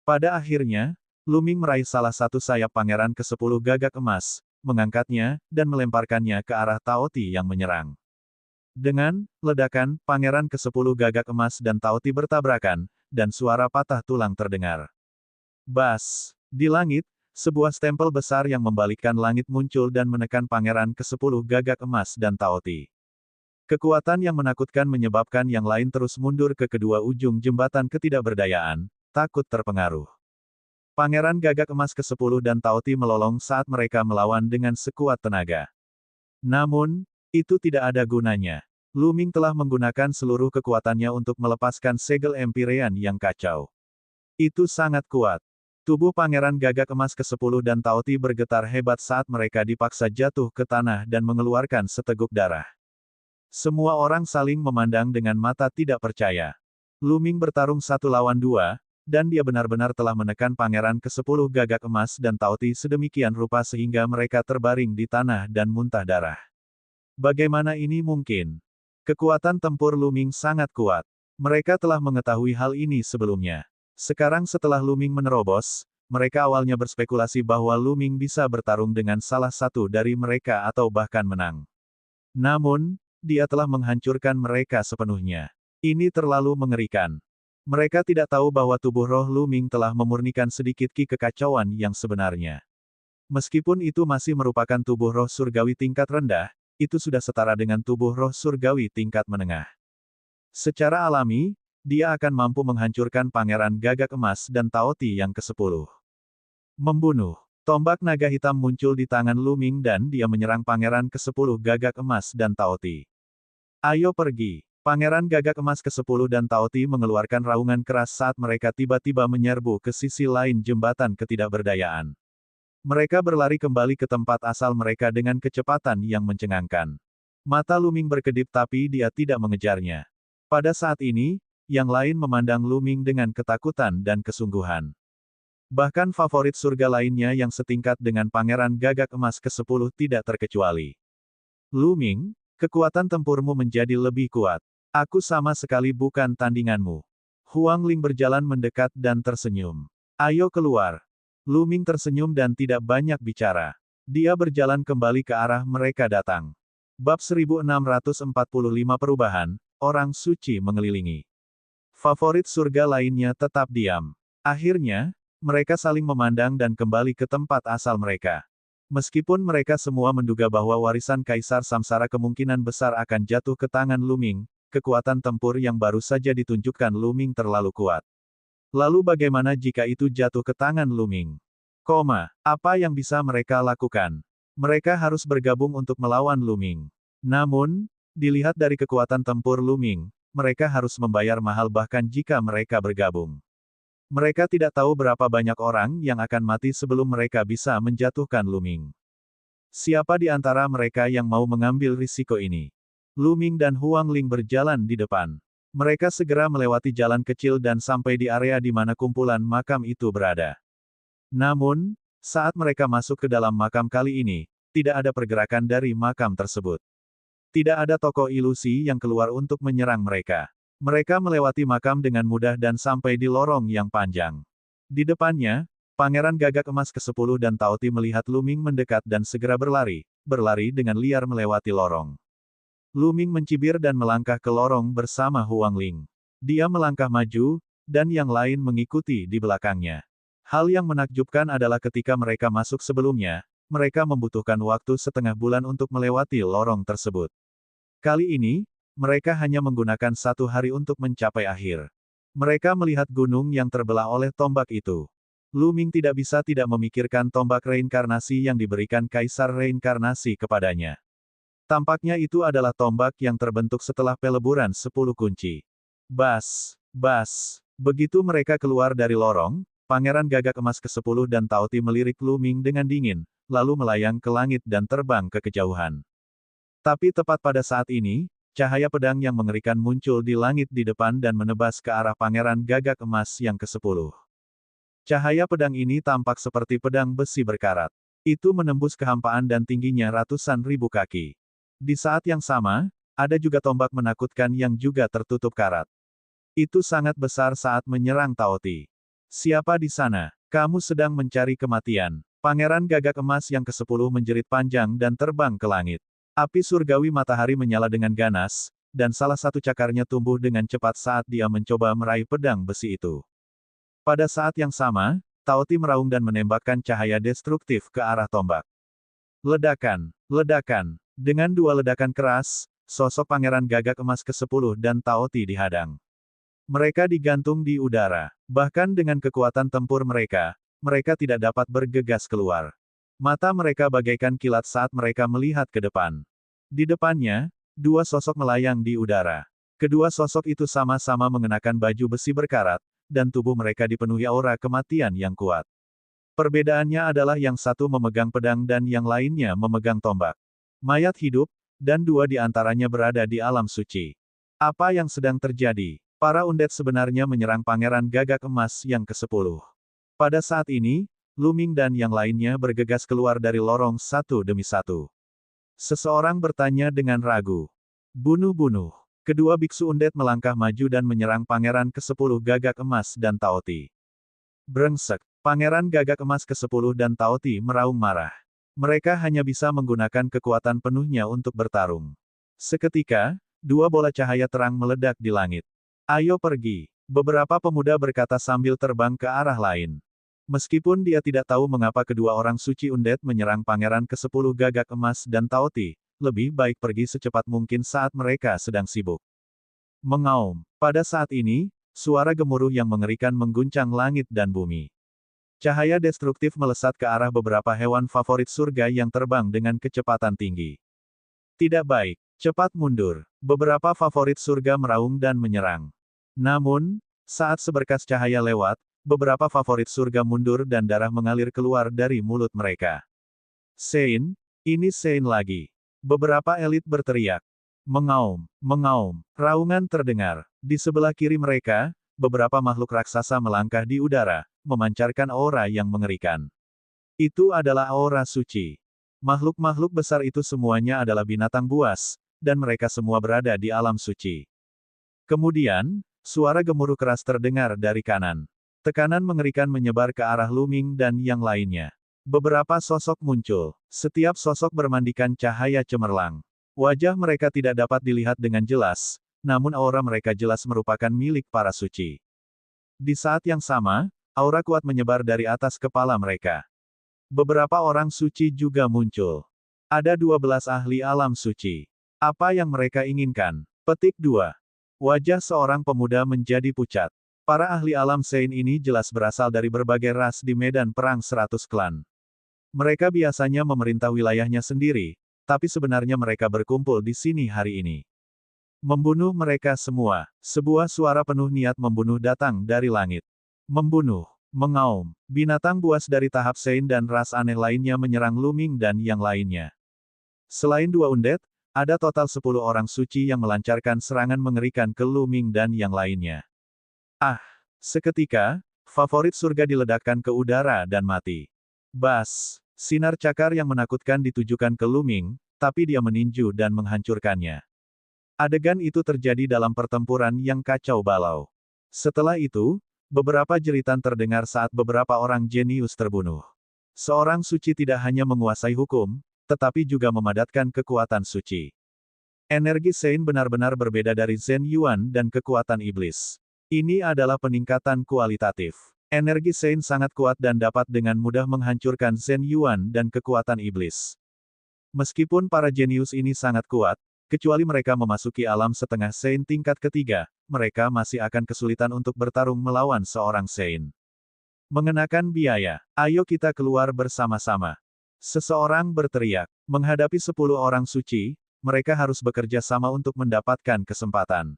Pada akhirnya, Luming meraih salah satu sayap Pangeran ke-10 Gagak Emas, mengangkatnya, dan melemparkannya ke arah Taoti yang menyerang. Dengan ledakan, Pangeran ke-10 Gagak Emas dan Taoti bertabrakan, dan suara patah tulang terdengar. Bas! Di langit, sebuah stempel besar yang membalikkan langit muncul dan menekan Pangeran ke-10 Gagak Emas dan Taoti. Kekuatan yang menakutkan menyebabkan yang lain terus mundur ke kedua ujung jembatan ketidakberdayaan, takut terpengaruh. Pangeran Gagak Emas ke-10 dan Taoti melolong saat mereka melawan dengan sekuat tenaga. Namun, itu tidak ada gunanya. Luming telah menggunakan seluruh kekuatannya untuk melepaskan segel Empyrean yang kacau. Itu sangat kuat. Tubuh Pangeran Gagak Emas ke-10 dan Taoti bergetar hebat saat mereka dipaksa jatuh ke tanah dan mengeluarkan seteguk darah. Semua orang saling memandang dengan mata tidak percaya. Luming bertarung 1 lawan 2, dan dia benar-benar telah menekan Pangeran ke-10 Gagak Emas dan Taoti sedemikian rupa sehingga mereka terbaring di tanah dan muntah darah. Bagaimana ini mungkin? Kekuatan tempur Lu Ming sangat kuat. Mereka telah mengetahui hal ini sebelumnya. Sekarang setelah Lu Ming menerobos, mereka awalnya berspekulasi bahwa Lu Ming bisa bertarung dengan salah satu dari mereka atau bahkan menang. Namun, dia telah menghancurkan mereka sepenuhnya. Ini terlalu mengerikan. Mereka tidak tahu bahwa tubuh roh Lu Ming telah memurnikan sedikit ki kekacauan yang sebenarnya. Meskipun itu masih merupakan tubuh roh surgawi tingkat rendah, itu sudah setara dengan tubuh roh surgawi tingkat menengah. Secara alami, dia akan mampu menghancurkan Pangeran Gagak Emas dan Taoti yang ke-10. Membunuh. Tombak naga hitam muncul di tangan Lu Ming dan dia menyerang Pangeran ke-10 Gagak Emas dan Taoti. Ayo pergi. Pangeran Gagak Emas ke-10 dan Taoti mengeluarkan raungan keras saat mereka tiba-tiba menyerbu ke sisi lain jembatan ketidakberdayaan. Mereka berlari kembali ke tempat asal mereka dengan kecepatan yang mencengangkan. Mata Lu Ming berkedip tapi dia tidak mengejarnya. Pada saat ini, yang lain memandang Lu Ming dengan ketakutan dan kesungguhan. Bahkan favorit surga lainnya yang setingkat dengan Pangeran Gagak Emas ke-10 tidak terkecuali. Lu Ming, kekuatan tempurmu menjadi lebih kuat. Aku sama sekali bukan tandinganmu. Huang Ling berjalan mendekat dan tersenyum. Ayo keluar. Lu Ming tersenyum dan tidak banyak bicara. Dia berjalan kembali ke arah mereka datang. Bab 1645 Perubahan, Orang Suci Mengelilingi. Favorit surga lainnya tetap diam. Akhirnya, mereka saling memandang dan kembali ke tempat asal mereka. Meskipun mereka semua menduga bahwa warisan Kaisar Samsara kemungkinan besar akan jatuh ke tangan Lu Ming, kekuatan tempur yang baru saja ditunjukkan Lu Ming terlalu kuat. Lalu bagaimana jika itu jatuh ke tangan Lu Ming? Apa yang bisa mereka lakukan? Mereka harus bergabung untuk melawan Lu Ming. Namun, dilihat dari kekuatan tempur Lu Ming, mereka harus membayar mahal bahkan jika mereka bergabung. Mereka tidak tahu berapa banyak orang yang akan mati sebelum mereka bisa menjatuhkan Lu Ming. Siapa di antara mereka yang mau mengambil risiko ini? Lu Ming dan Huang Ling berjalan di depan. Mereka segera melewati jalan kecil dan sampai di area di mana kumpulan makam itu berada. Namun, saat mereka masuk ke dalam makam kali ini, tidak ada pergerakan dari makam tersebut. Tidak ada tokoh ilusi yang keluar untuk menyerang mereka. Mereka melewati makam dengan mudah dan sampai di lorong yang panjang. Di depannya, Pangeran Gagak Emas ke-10 dan Taoti melihat Lu Ming mendekat dan segera berlari dengan liar melewati lorong. Lu Ming mencibir dan melangkah ke lorong bersama Huang Ling. Dia melangkah maju, dan yang lain mengikuti di belakangnya. Hal yang menakjubkan adalah ketika mereka masuk sebelumnya, mereka membutuhkan waktu setengah bulan untuk melewati lorong tersebut. Kali ini, mereka hanya menggunakan 1 hari untuk mencapai akhir. Mereka melihat gunung yang terbelah oleh tombak itu. Lu Ming tidak bisa tidak memikirkan tombak reinkarnasi yang diberikan Kaisar Reinkarnasi kepadanya. Tampaknya itu adalah tombak yang terbentuk setelah peleburan 10 kunci. Bas. Begitu mereka keluar dari lorong, Pangeran Gagak Emas ke-10 dan Taoti melirik Lu Ming dengan dingin, lalu melayang ke langit dan terbang ke kejauhan. Tapi tepat pada saat ini, cahaya pedang yang mengerikan muncul di langit di depan dan menebas ke arah Pangeran Gagak Emas yang ke-10. Cahaya pedang ini tampak seperti pedang besi berkarat. Itu menembus kehampaan dan tingginya ratusan ribu kaki. Di saat yang sama, ada juga tombak menakutkan yang juga tertutup karat. Itu sangat besar saat menyerang Taoti. Siapa di sana? Kamu sedang mencari kematian. Pangeran Gagak Emas yang ke-10 menjerit panjang dan terbang ke langit. Api surgawi matahari menyala dengan ganas, dan salah satu cakarnya tumbuh dengan cepat saat dia mencoba meraih pedang besi itu. Pada saat yang sama, Taoti meraung dan menembakkan cahaya destruktif ke arah tombak. Ledakan. Dengan 2 ledakan keras, sosok Pangeran Gagak Emas ke-10 dan Taoti dihadang. Mereka digantung di udara. Bahkan dengan kekuatan tempur mereka, mereka tidak dapat bergegas keluar. Mata mereka bagaikan kilat saat mereka melihat ke depan. Di depannya, 2 sosok melayang di udara. Kedua sosok itu sama-sama mengenakan baju besi berkarat, dan tubuh mereka dipenuhi aura kematian yang kuat. Perbedaannya adalah yang satu memegang pedang dan yang lainnya memegang tombak. Mayat hidup, dan 2 di antaranya berada di alam suci. Apa yang sedang terjadi? Para undead sebenarnya menyerang Pangeran Gagak Emas yang ke-10. Pada saat ini, Lu Ming dan yang lainnya bergegas keluar dari lorong satu demi satu. Seseorang bertanya dengan ragu. Bunuh-bunuh. Kedua biksu undead melangkah maju dan menyerang Pangeran ke-10 Gagak Emas dan Taoti. Brengsek. Pangeran Gagak Emas ke-10 dan Taoti meraung marah. Mereka hanya bisa menggunakan kekuatan penuhnya untuk bertarung. Seketika, dua bola cahaya terang meledak di langit. Ayo pergi. Beberapa pemuda berkata sambil terbang ke arah lain. Meskipun dia tidak tahu mengapa kedua orang suci undead menyerang Pangeran ke-10 Gagak Emas dan Taoti, lebih baik pergi secepat mungkin saat mereka sedang sibuk. Mengaum. Pada saat ini, suara gemuruh yang mengerikan mengguncang langit dan bumi. Cahaya destruktif melesat ke arah beberapa hewan favorit surga yang terbang dengan kecepatan tinggi. Tidak baik. Cepat mundur. Beberapa favorit surga meraung dan menyerang. Namun, saat seberkas cahaya lewat, beberapa favorit surga mundur dan darah mengalir keluar dari mulut mereka. Sein, ini Sein lagi. Beberapa elit berteriak. Mengaum, mengaum. Raungan terdengar. Di sebelah kiri mereka, beberapa makhluk raksasa melangkah di udara, memancarkan aura yang mengerikan. Itu adalah aura suci. Makhluk-makhluk besar itu semuanya adalah binatang buas, dan mereka semua berada di alam suci. Kemudian, suara gemuruh keras terdengar dari kanan. Tekanan mengerikan menyebar ke arah Luming dan yang lainnya. Beberapa sosok muncul. Setiap sosok bermandikan cahaya cemerlang. Wajah mereka tidak dapat dilihat dengan jelas, namun aura mereka jelas merupakan milik para suci. Di saat yang sama, aura kuat menyebar dari atas kepala mereka. Beberapa orang suci juga muncul. Ada 12 ahli alam suci. Apa yang mereka inginkan? Petik 2. Wajah seorang pemuda menjadi pucat. Para ahli alam Sein ini jelas berasal dari berbagai ras di medan perang 100 klan. Mereka biasanya memerintah wilayahnya sendiri, tapi sebenarnya mereka berkumpul di sini hari ini. Membunuh mereka semua. Sebuah suara penuh niat membunuh datang dari langit. Membunuh. Mengaum. Binatang buas dari tahap Sein dan ras aneh lainnya menyerang Luming dan yang lainnya. Selain dua undead, ada total 10 orang suci yang melancarkan serangan mengerikan ke Luming dan yang lainnya. Ah! Seketika, favorit surga diledakkan ke udara dan mati. Bas! Sinar cakar yang menakutkan ditujukan ke Luming, tapi dia meninju dan menghancurkannya. Adegan itu terjadi dalam pertempuran yang kacau balau. Setelah itu, beberapa jeritan terdengar saat beberapa orang jenius terbunuh. Seorang suci tidak hanya menguasai hukum, tetapi juga memadatkan kekuatan suci. Energi Sein benar-benar berbeda dari Zhen Yuan dan kekuatan iblis. Ini adalah peningkatan kualitatif. Energi Sein sangat kuat dan dapat dengan mudah menghancurkan Zhen Yuan dan kekuatan iblis. Meskipun para jenius ini sangat kuat, kecuali mereka memasuki alam setengah Sein tingkat ketiga, mereka masih akan kesulitan untuk bertarung melawan seorang Sein. Mengenakan biaya. Ayo kita keluar bersama-sama. Seseorang berteriak. Menghadapi 10 orang suci, mereka harus bekerja sama untuk mendapatkan kesempatan.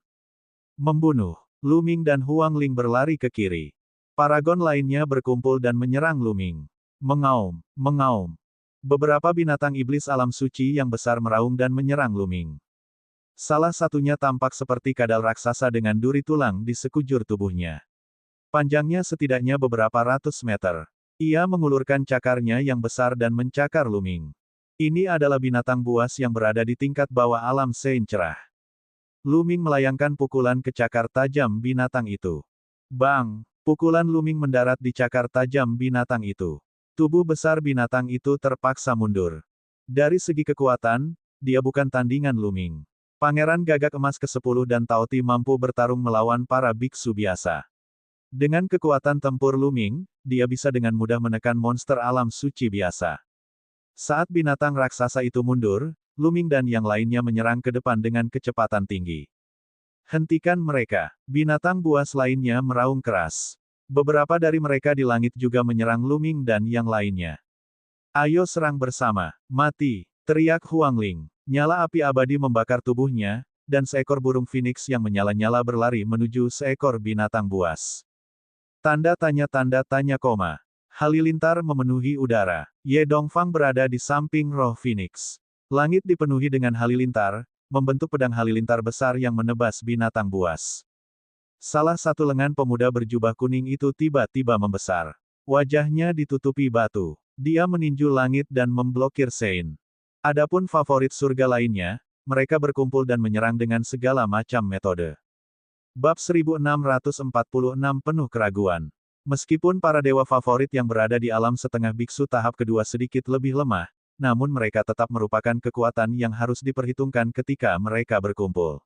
Membunuh. Luming dan Huangling berlari ke kiri. Paragon lainnya berkumpul dan menyerang Luming. Mengaum, mengaum. Beberapa binatang iblis alam suci yang besar meraung dan menyerang Luming. Salah satunya tampak seperti kadal raksasa dengan duri tulang di sekujur tubuhnya. Panjangnya setidaknya beberapa ratus meter. Ia mengulurkan cakarnya yang besar dan mencakar Luming. Ini adalah binatang buas yang berada di tingkat bawah alam Sein cerah. Luming melayangkan pukulan ke cakar tajam binatang itu. Bang! Pukulan Luming mendarat di cakar tajam binatang itu. Tubuh besar binatang itu terpaksa mundur. Dari segi kekuatan, dia bukan tandingan Luming. Pangeran Gagak Emas ke-10 dan Taoti mampu bertarung melawan para biksu biasa. Dengan kekuatan tempur Luming, dia bisa dengan mudah menekan monster alam suci biasa. Saat binatang raksasa itu mundur, Luming dan yang lainnya menyerang ke depan dengan kecepatan tinggi. Hentikan mereka. Binatang buas lainnya meraung keras. Beberapa dari mereka di langit juga menyerang Luming dan yang lainnya. Ayo serang bersama. Mati! Teriak Huangling. Nyala api abadi membakar tubuhnya, dan seekor burung phoenix yang menyala-nyala berlari menuju seekor binatang buas. Tanda tanya koma. Halilintar memenuhi udara. Ye Dongfang berada di samping roh phoenix. Langit dipenuhi dengan halilintar, membentuk pedang halilintar besar yang menebas binatang buas. Salah satu lengan pemuda berjubah kuning itu tiba-tiba membesar. Wajahnya ditutupi batu. Dia meninju langit dan memblokir Sein. Adapun favorit surga lainnya, mereka berkumpul dan menyerang dengan segala macam metode. Bab 1646 penuh keraguan. Meskipun para dewa favorit yang berada di alam setengah biksu tahap kedua sedikit lebih lemah, namun mereka tetap merupakan kekuatan yang harus diperhitungkan ketika mereka berkumpul.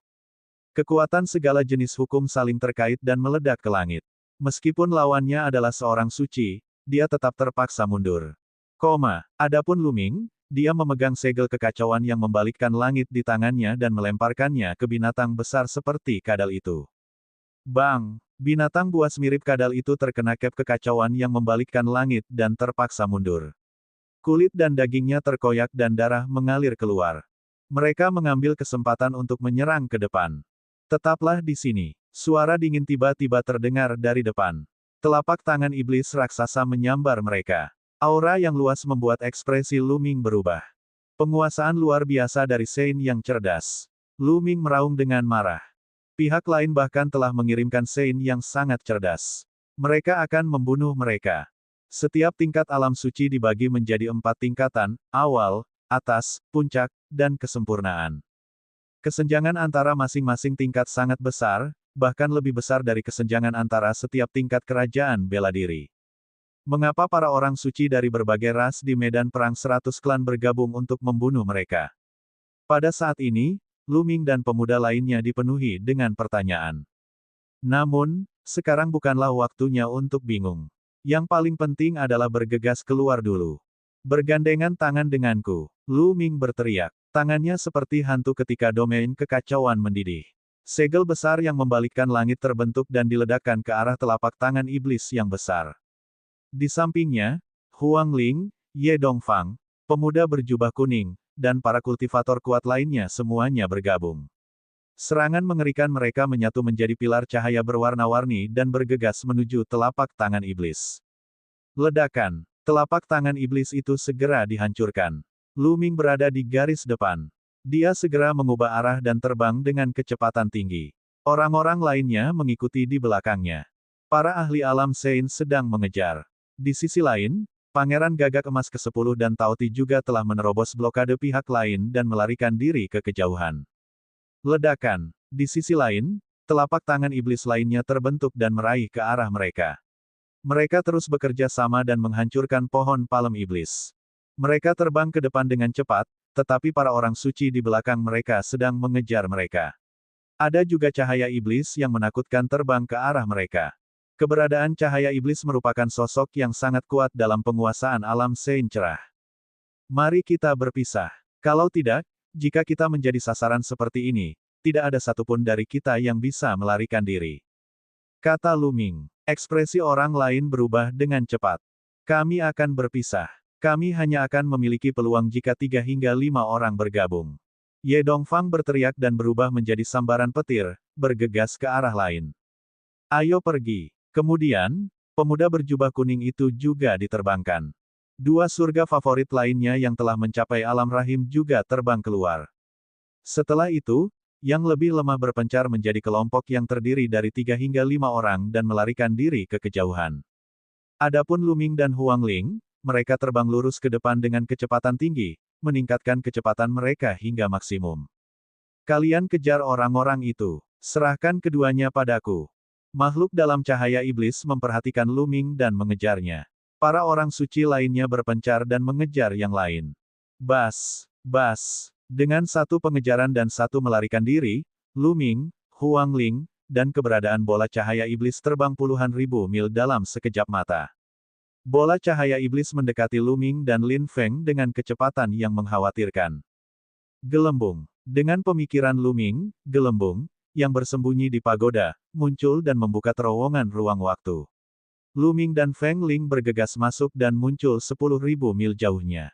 Kekuatan segala jenis hukum saling terkait dan meledak ke langit. Meskipun lawannya adalah seorang suci, dia tetap terpaksa mundur. Adapun Luming, dia memegang segel kekacauan yang membalikkan langit di tangannya dan melemparkannya ke binatang besar seperti kadal itu. Bang! Binatang buas mirip kadal itu terkena cap kekacauan yang membalikkan langit dan terpaksa mundur. Kulit dan dagingnya terkoyak dan darah mengalir keluar. Mereka mengambil kesempatan untuk menyerang ke depan. Tetaplah di sini. Suara dingin tiba-tiba terdengar dari depan. Telapak tangan iblis raksasa menyambar mereka. Aura yang luas membuat ekspresi Luming berubah. Penguasaan luar biasa dari Sein yang cerdas. Luming meraung dengan marah. Pihak lain bahkan telah mengirimkan Sein yang sangat cerdas. Mereka akan membunuh mereka. Setiap tingkat alam suci dibagi menjadi 4 tingkatan, awal, atas, puncak, dan kesempurnaan. Kesenjangan antara masing-masing tingkat sangat besar, bahkan lebih besar dari kesenjangan antara setiap tingkat kerajaan bela diri. Mengapa para orang suci dari berbagai ras di medan perang 100 klan bergabung untuk membunuh mereka? Pada saat ini, Luming dan pemuda lainnya dipenuhi dengan pertanyaan. Namun, sekarang bukanlah waktunya untuk bingung. Yang paling penting adalah bergegas keluar dulu. Bergandengan tangan denganku, Luming berteriak. Tangannya seperti hantu ketika domain kekacauan mendidih. Segel besar yang membalikkan langit terbentuk dan diledakkan ke arah telapak tangan iblis yang besar. Di sampingnya, Huang Ling, Ye Dongfang, pemuda berjubah kuning, dan para kultivator kuat lainnya semuanya bergabung. Serangan mengerikan mereka menyatu menjadi pilar cahaya berwarna-warni dan bergegas menuju telapak tangan iblis. Ledakan. Telapak tangan iblis itu segera dihancurkan. Luming berada di garis depan. Dia segera mengubah arah dan terbang dengan kecepatan tinggi. Orang-orang lainnya mengikuti di belakangnya. Para ahli alam Sein sedang mengejar. Di sisi lain, Pangeran Gagak Emas ke-10 dan Taoti juga telah menerobos blokade pihak lain dan melarikan diri ke kejauhan. Ledakan. Di sisi lain, telapak tangan iblis lainnya terbentuk dan meraih ke arah mereka. Mereka terus bekerja sama dan menghancurkan pohon palem iblis. Mereka terbang ke depan dengan cepat, tetapi para orang suci di belakang mereka sedang mengejar mereka. Ada juga cahaya iblis yang menakutkan terbang ke arah mereka. Keberadaan cahaya iblis merupakan sosok yang sangat kuat dalam penguasaan alam Sein cerah. Mari kita berpisah. Kalau tidak, jika kita menjadi sasaran seperti ini, tidak ada satupun dari kita yang bisa melarikan diri. Kata Luming. Ekspresi orang lain berubah dengan cepat. Kami akan berpisah. Kami hanya akan memiliki peluang jika 3 hingga 5 orang bergabung. Ye Dongfang berteriak dan berubah menjadi sambaran petir, bergegas ke arah lain. Ayo pergi. Kemudian, pemuda berjubah kuning itu juga diterbangkan. 2 surga favorit lainnya yang telah mencapai alam rahim juga terbang keluar. Setelah itu, yang lebih lemah berpencar menjadi kelompok yang terdiri dari 3 hingga 5 orang dan melarikan diri ke kejauhan. Adapun Luming dan Huang Ling, mereka terbang lurus ke depan dengan kecepatan tinggi, meningkatkan kecepatan mereka hingga maksimum. Kalian kejar orang-orang itu. Serahkan keduanya padaku. Makhluk dalam cahaya iblis memperhatikan Luming dan mengejarnya. Para orang suci lainnya berpencar dan mengejar yang lain. Bas! Bas! Dengan satu pengejaran dan satu melarikan diri, Luming, Huang Ling, dan keberadaan bola cahaya iblis terbang puluhan ribu mil dalam sekejap mata. Bola cahaya iblis mendekati Luming dan Lin Feng dengan kecepatan yang mengkhawatirkan. Gelembung. Dengan pemikiran Luming, gelembung, yang bersembunyi di pagoda, muncul dan membuka terowongan ruang waktu. Luming dan Feng Ling bergegas masuk dan muncul 10.000 mil jauhnya.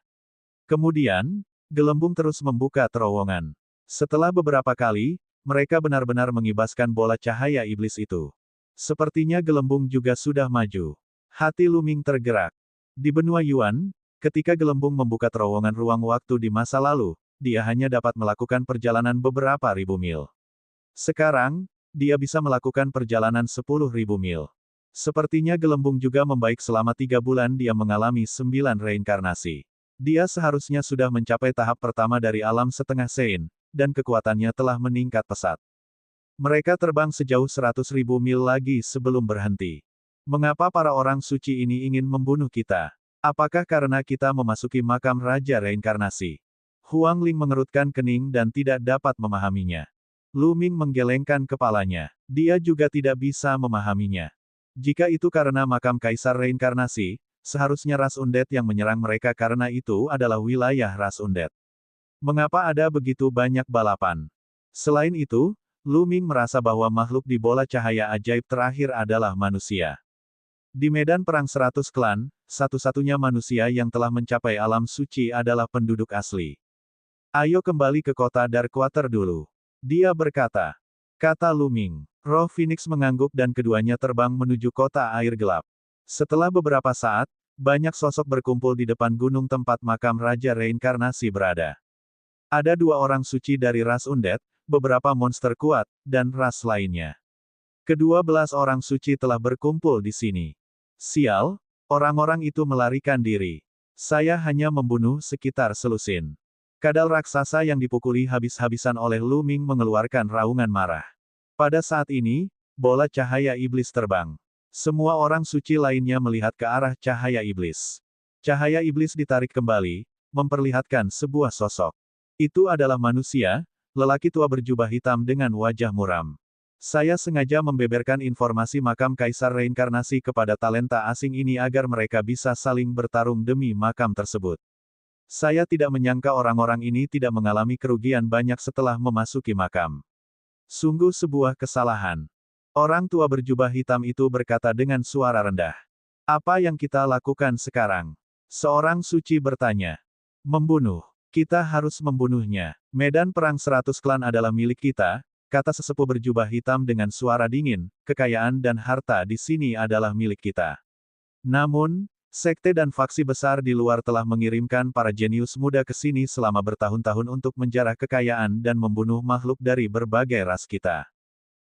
Kemudian, gelembung terus membuka terowongan. Setelah beberapa kali, mereka benar-benar mengibaskan bola cahaya iblis itu. Sepertinya gelembung juga sudah maju. Hati Luming tergerak. Di benua Yuan, ketika gelembung membuka terowongan ruang waktu di masa lalu, dia hanya dapat melakukan perjalanan beberapa ribu mil. Sekarang, dia bisa melakukan perjalanan 10.000 mil. Sepertinya gelembung juga membaik selama 3 bulan dia mengalami 9 reinkarnasi. Dia seharusnya sudah mencapai tahap pertama dari alam setengah Sein, dan kekuatannya telah meningkat pesat. Mereka terbang sejauh 100.000 mil lagi sebelum berhenti. Mengapa para orang suci ini ingin membunuh kita? Apakah karena kita memasuki makam Raja Reinkarnasi? Huang Ling mengerutkan kening dan tidak dapat memahaminya. Lu Ming menggelengkan kepalanya. Dia juga tidak bisa memahaminya. Jika itu karena makam Kaisar Reinkarnasi, seharusnya ras undead yang menyerang mereka karena itu adalah wilayah ras undead. Mengapa ada begitu banyak balapan? Selain itu, Lu Ming merasa bahwa makhluk di bola cahaya ajaib terakhir adalah manusia. Di medan perang 100 klan, satu-satunya manusia yang telah mencapai alam suci adalah penduduk asli. Ayo kembali ke kota Darkwater dulu. Dia berkata. Kata Lu Ming. Roh Phoenix mengangguk dan keduanya terbang menuju kota air gelap. Setelah beberapa saat, banyak sosok berkumpul di depan gunung tempat makam Raja Reinkarnasi berada. Ada 2 orang suci dari ras undead, beberapa monster kuat, dan ras lainnya. Ke-12 orang suci telah berkumpul di sini. Sial, orang-orang itu melarikan diri. Saya hanya membunuh sekitar selusin. Kadal raksasa yang dipukuli habis-habisan oleh Lu Ming mengeluarkan raungan marah. Pada saat ini, bola cahaya iblis terbang. Semua orang suci lainnya melihat ke arah cahaya iblis. Cahaya iblis ditarik kembali, memperlihatkan sebuah sosok. Itu adalah manusia, lelaki tua berjubah hitam dengan wajah muram. Saya sengaja membeberkan informasi makam Kaisar Reinkarnasi kepada talenta asing ini agar mereka bisa saling bertarung demi makam tersebut. Saya tidak menyangka orang-orang ini tidak mengalami kerugian banyak setelah memasuki makam. Sungguh sebuah kesalahan. Orang tua berjubah hitam itu berkata dengan suara rendah. Apa yang kita lakukan sekarang? Seorang suci bertanya. Membunuh. Kita harus membunuhnya. Medan perang 100 klan adalah milik kita, kata sesepuh berjubah hitam dengan suara dingin, kekayaan dan harta di sini adalah milik kita. Namun, sekte dan faksi besar di luar telah mengirimkan para jenius muda ke sini selama bertahun-tahun untuk menjarah kekayaan dan membunuh makhluk dari berbagai ras kita.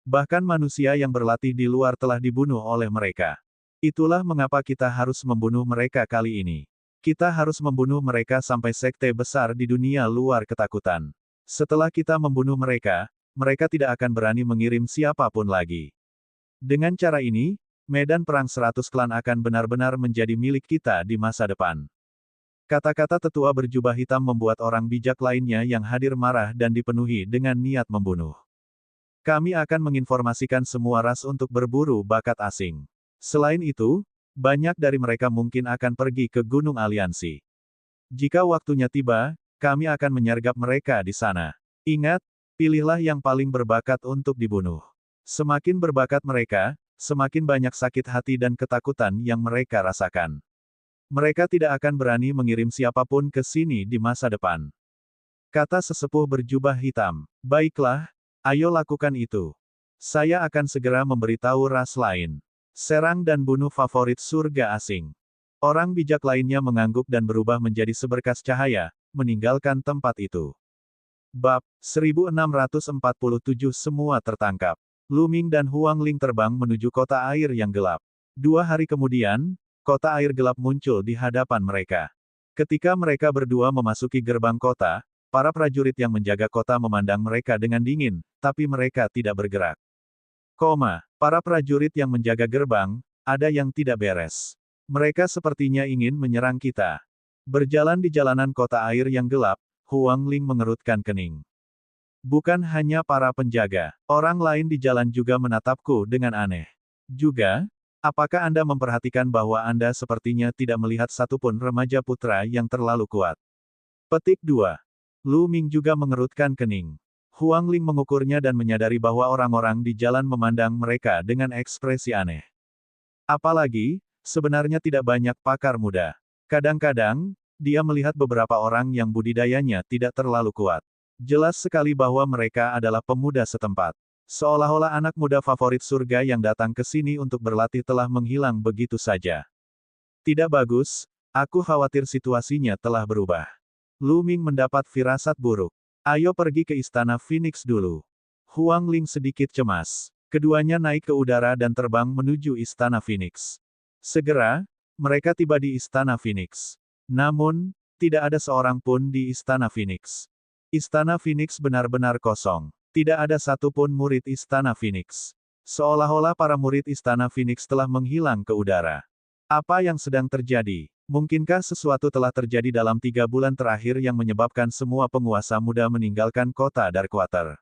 Bahkan manusia yang berlatih di luar telah dibunuh oleh mereka. Itulah mengapa kita harus membunuh mereka kali ini. Kita harus membunuh mereka sampai sekte besar di dunia luar ketakutan. Setelah kita membunuh mereka, mereka tidak akan berani mengirim siapapun lagi. Dengan cara ini, medan perang 100 klan akan benar-benar menjadi milik kita di masa depan. Kata-kata tetua berjubah hitam membuat orang bijak lainnya yang hadir marah dan dipenuhi dengan niat membunuh. Kami akan menginformasikan semua ras untuk berburu bakat asing. Selain itu, banyak dari mereka mungkin akan pergi ke Gunung Aliansi. Jika waktunya tiba, kami akan menyergap mereka di sana. Ingat, pilihlah yang paling berbakat untuk dibunuh. Semakin berbakat mereka, semakin banyak sakit hati dan ketakutan yang mereka rasakan. Mereka tidak akan berani mengirim siapapun ke sini di masa depan. Kata sesepuh berjubah hitam. Baiklah, ayo lakukan itu. Saya akan segera memberitahu ras lain. Serang dan bunuh favorit surga asing. Orang bijak lainnya mengangguk dan berubah menjadi seberkas cahaya, meninggalkan tempat itu. Bab 1647 semua tertangkap. Lu Ming dan Huang Ling terbang menuju kota air yang gelap. 2 hari kemudian, kota air gelap muncul di hadapan mereka. Ketika mereka berdua memasuki gerbang kota, para prajurit yang menjaga kota memandang mereka dengan dingin, tapi mereka tidak bergerak. Para prajurit yang menjaga gerbang, ada yang tidak beres. Mereka sepertinya ingin menyerang kita. Berjalan di jalanan kota air yang gelap, Huang Ling mengerutkan kening. Bukan hanya para penjaga, orang lain di jalan juga menatapku dengan aneh. Juga, apakah Anda memperhatikan bahwa Anda sepertinya tidak melihat satupun remaja putra yang terlalu kuat? Petik 2. Lu Ming juga mengerutkan kening. Huang Ling mengukurnya dan menyadari bahwa orang-orang di jalan memandang mereka dengan ekspresi aneh. Apalagi, sebenarnya tidak banyak pakar muda. Kadang-kadang, dia melihat beberapa orang yang budidayanya tidak terlalu kuat. Jelas sekali bahwa mereka adalah pemuda setempat. Seolah-olah anak muda favorit surga yang datang ke sini untuk berlatih telah menghilang begitu saja. Tidak bagus, aku khawatir situasinya telah berubah. Lu Ming mendapat firasat buruk. Ayo pergi ke Istana Phoenix dulu. Huang Ling sedikit cemas. Keduanya naik ke udara dan terbang menuju Istana Phoenix. Segera, mereka tiba di Istana Phoenix. Namun, Tidak ada seorang pun di Istana Phoenix. Istana Phoenix benar-benar kosong. Tidak ada satupun murid Istana Phoenix. Seolah-olah para murid Istana Phoenix telah menghilang ke udara. Apa yang sedang terjadi? Mungkinkah sesuatu telah terjadi dalam 3 bulan terakhir yang menyebabkan semua penguasa muda meninggalkan kota Darkwater?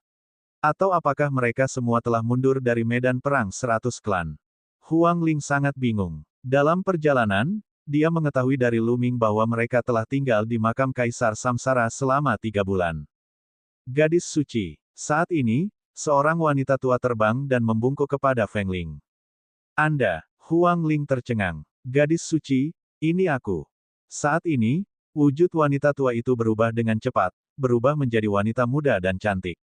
Atau apakah mereka semua telah mundur dari medan perang 100 klan? Huang Ling sangat bingung. Dalam perjalanan, dia mengetahui dari Lu Ming bahwa mereka telah tinggal di makam Kaisar Samsara selama 3 bulan. Gadis suci. Saat ini, seorang wanita tua terbang dan membungkuk kepada Feng Ling. Anda, Huang Ling tercengang. Gadis suci, ini aku. Saat ini, wujud wanita tua itu berubah dengan cepat, berubah menjadi wanita muda dan cantik.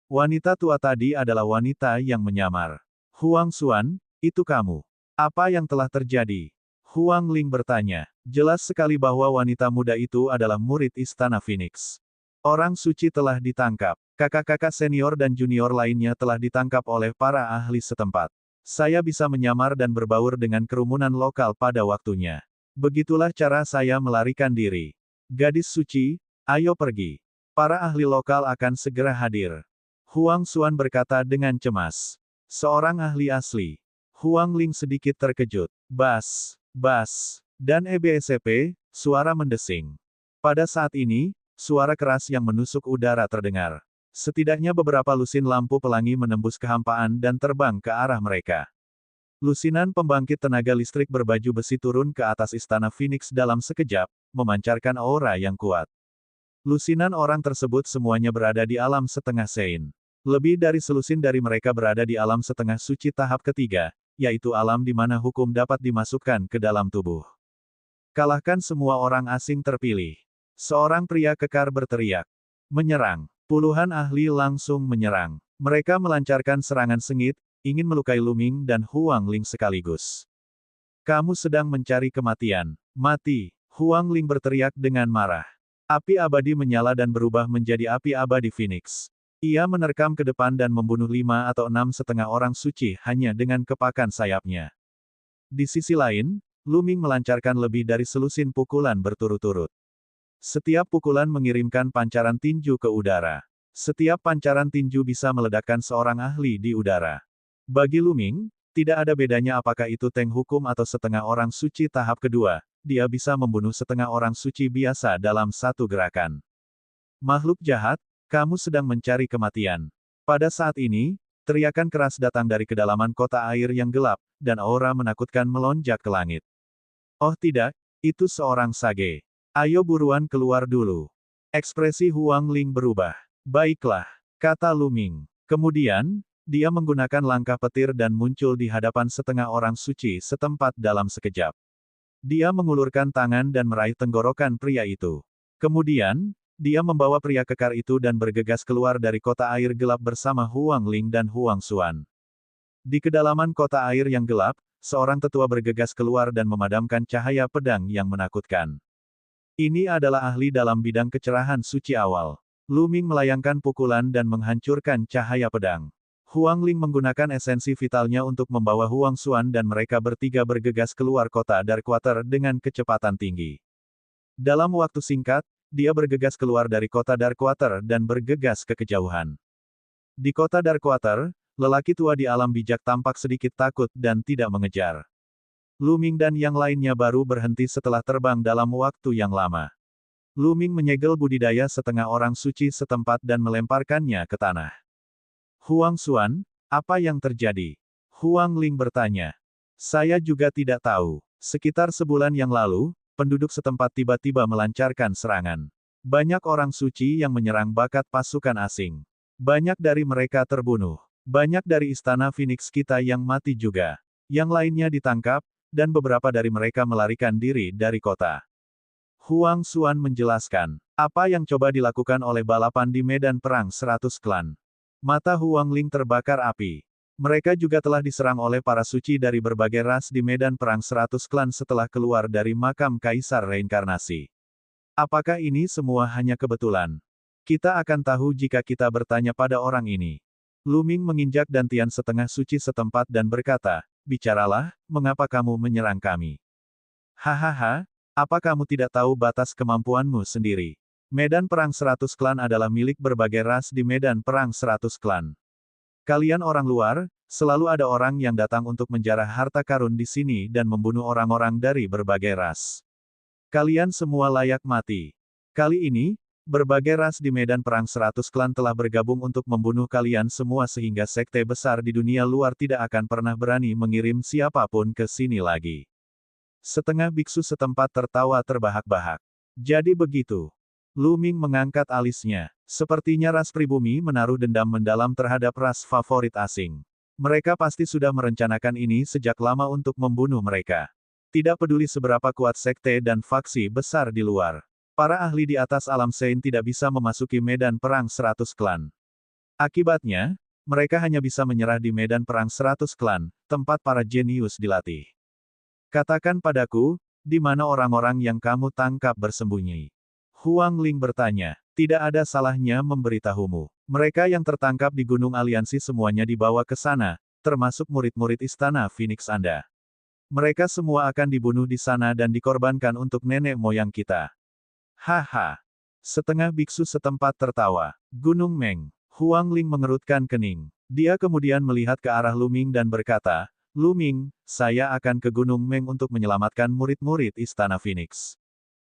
Wanita tua tadi adalah wanita yang menyamar. Huang Xuan, itu kamu. Apa yang telah terjadi? Huang Ling bertanya. Jelas sekali bahwa wanita muda itu adalah murid Istana Phoenix. Orang suci telah ditangkap. Kakak-kakak senior dan junior lainnya telah ditangkap oleh para ahli setempat. Saya bisa menyamar dan berbaur dengan kerumunan lokal pada waktunya. Begitulah cara saya melarikan diri. Gadis suci, ayo pergi. Para ahli lokal akan segera hadir. Huang Xuan berkata dengan cemas. Seorang ahli asli. Huang Ling sedikit terkejut. Bas, dan EBSP, suara mendesing. Pada saat ini, suara keras yang menusuk udara terdengar. Setidaknya beberapa lusin lampu pelangi menembus kehampaan dan terbang ke arah mereka. Lusinan pembangkit tenaga listrik berbaju besi turun ke atas Istana Phoenix dalam sekejap, memancarkan aura yang kuat. Lusinan orang tersebut semuanya berada di alam setengah sein. Lebih dari selusin dari mereka berada di alam setengah suci tahap ketiga, yaitu alam di mana hukum dapat dimasukkan ke dalam tubuh. Kalahkan semua orang asing terpilih. Seorang pria kekar berteriak. Menyerang. Puluhan ahli langsung menyerang. Mereka melancarkan serangan sengit, ingin melukai Lu Ming dan Huang Ling sekaligus. Kamu sedang mencari kematian. Mati. Huang Ling berteriak dengan marah. Api abadi menyala dan berubah menjadi api abadi Phoenix. Ia menerkam ke depan dan membunuh 5 atau 6 setengah orang suci hanya dengan kepakan sayapnya. Di sisi lain, Lu Ming melancarkan lebih dari selusin pukulan berturut-turut. Setiap pukulan mengirimkan pancaran tinju ke udara. Setiap pancaran tinju bisa meledakkan seorang ahli di udara. Bagi Lu Ming, tidak ada bedanya apakah itu Teng Hukum atau setengah orang suci tahap kedua, dia bisa membunuh setengah orang suci biasa dalam satu gerakan. Makhluk jahat, kamu sedang mencari kematian. Pada saat ini, teriakan keras datang dari kedalaman kota air yang gelap, dan aura menakutkan melonjak ke langit. Oh tidak, itu seorang sage. Ayo buruan keluar dulu. Ekspresi Huang Ling berubah. Baiklah, kata Lu Ming. Kemudian, dia menggunakan langkah petir dan muncul di hadapan setengah orang suci setempat dalam sekejap. Dia mengulurkan tangan dan meraih tenggorokan pria itu. Kemudian, dia membawa pria kekar itu dan bergegas keluar dari kota air gelap bersama Huang Ling dan Huang Xuan. Di kedalaman kota air yang gelap, seorang tetua bergegas keluar dan memadamkan cahaya pedang yang menakutkan. Ini adalah ahli dalam bidang kecerahan suci awal. Lu Ming melayangkan pukulan dan menghancurkan cahaya pedang. Huang Ling menggunakan esensi vitalnya untuk membawa Huang Xuan dan mereka bertiga bergegas keluar kota Darkwater dengan kecepatan tinggi. Dalam waktu singkat, dia bergegas keluar dari kota Darkwater dan bergegas ke kejauhan. Di kota Darkwater, lelaki tua di alam bijak tampak sedikit takut dan tidak mengejar. Lu Ming dan yang lainnya baru berhenti setelah terbang dalam waktu yang lama. Lu Ming menyegel budidaya setengah orang suci setempat dan melemparkannya ke tanah. Huang Xuan, apa yang terjadi? Huang Ling bertanya. Saya juga tidak tahu. Sekitar sebulan yang lalu, penduduk setempat tiba-tiba melancarkan serangan. Banyak orang suci yang menyerang bakat pasukan asing. Banyak dari mereka terbunuh. Banyak dari istana Phoenix kita yang mati juga. Yang lainnya ditangkap, dan beberapa dari mereka melarikan diri dari kota. Huang Xuan menjelaskan, apa yang coba dilakukan oleh balapan di medan perang 100 klan. Mata Huang Ling terbakar api. Mereka juga telah diserang oleh para suci dari berbagai ras di medan perang 100 klan setelah keluar dari makam Kaisar Reinkarnasi. Apakah ini semua hanya kebetulan? Kita akan tahu jika kita bertanya pada orang ini. Lu Ming menginjak dantian setengah suci setempat dan berkata, bicaralah, mengapa kamu menyerang kami? Hahaha, Apa kamu tidak tahu batas kemampuanmu sendiri? Medan Perang 100 Klan adalah milik berbagai ras di Medan Perang 100 Klan. Kalian orang luar, selalu ada orang yang datang untuk menjarah harta karun di sini dan membunuh orang-orang dari berbagai ras. Kalian semua layak mati. Kali ini, berbagai ras di Medan Perang 100 Klan telah bergabung untuk membunuh kalian semua sehingga sekte besar di dunia luar tidak akan pernah berani mengirim siapapun ke sini lagi. Setengah biksu setempat tertawa terbahak-bahak. Jadi begitu. Lu Ming mengangkat alisnya. Sepertinya ras pribumi menaruh dendam mendalam terhadap ras favorit asing. Mereka pasti sudah merencanakan ini sejak lama untuk membunuh mereka. Tidak peduli seberapa kuat sekte dan faksi besar di luar. Para ahli di atas alam Sein tidak bisa memasuki medan perang 100 klan. Akibatnya, mereka hanya bisa menyerah di medan perang 100 klan, tempat para jenius dilatih. Katakan padaku, di mana orang-orang yang kamu tangkap bersembunyi? Huang Ling bertanya. Tidak ada salahnya memberitahumu. Mereka yang tertangkap di Gunung Aliansi semuanya dibawa ke sana, termasuk murid-murid Istana Phoenix Anda. Mereka semua akan dibunuh di sana dan dikorbankan untuk nenek moyang kita. Haha. Setengah biksu setempat tertawa. Gunung Meng. Huang Ling mengerutkan kening. Dia kemudian melihat ke arah Lu Ming dan berkata, Lu Ming, saya akan ke Gunung Meng untuk menyelamatkan murid-murid Istana Phoenix.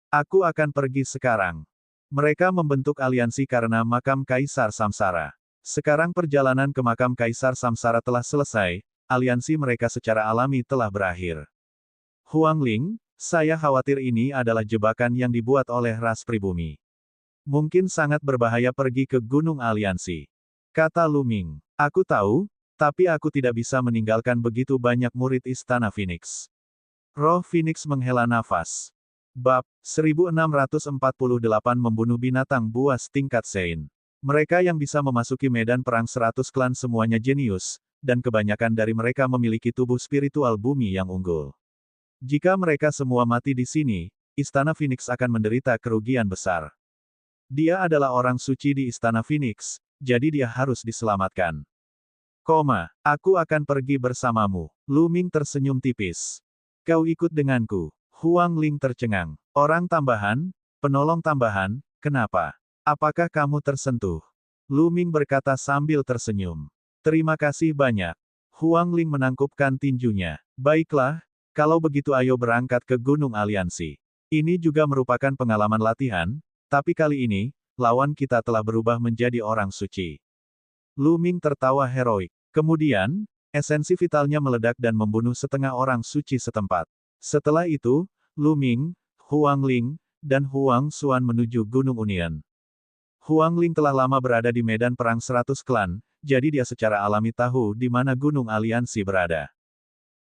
Aku akan pergi sekarang. Mereka membentuk aliansi karena makam Kaisar Samsara. Sekarang perjalanan ke makam Kaisar Samsara telah selesai, aliansi mereka secara alami telah berakhir. Huang Ling, saya khawatir ini adalah jebakan yang dibuat oleh ras pribumi. Mungkin sangat berbahaya pergi ke Gunung Aliansi. Kata Lu Ming. Aku tahu, tapi aku tidak bisa meninggalkan begitu banyak murid Istana Phoenix. Roh Phoenix menghela nafas. Bab 1648 membunuh binatang buas tingkat Sein. Mereka yang bisa memasuki medan perang 100 klan semuanya jenius, dan kebanyakan dari mereka memiliki tubuh spiritual bumi yang unggul. Jika mereka semua mati di sini, Istana Phoenix akan menderita kerugian besar. Dia adalah orang suci di Istana Phoenix, jadi dia harus diselamatkan. Aku akan pergi bersamamu. Lu Ming tersenyum tipis. Kau ikut denganku. Huang Ling tercengang. Orang tambahan, penolong tambahan, kenapa? Apakah kamu tersentuh? Lu Ming berkata sambil tersenyum. Terima kasih banyak. Huang Ling menangkupkan tinjunya. Baiklah, kalau begitu ayo berangkat ke Gunung Aliansi. Ini juga merupakan pengalaman latihan, tapi kali ini, lawan kita telah berubah menjadi orang suci. Lu Ming tertawa heroik. Kemudian, esensi vitalnya meledak dan membunuh setengah orang suci setempat. Setelah itu, Lu Ming, Huang Ling, dan Huang Xuan menuju Gunung Unian. Huang Ling telah lama berada di medan perang 100 klan, jadi dia secara alami tahu di mana Gunung Aliansi berada.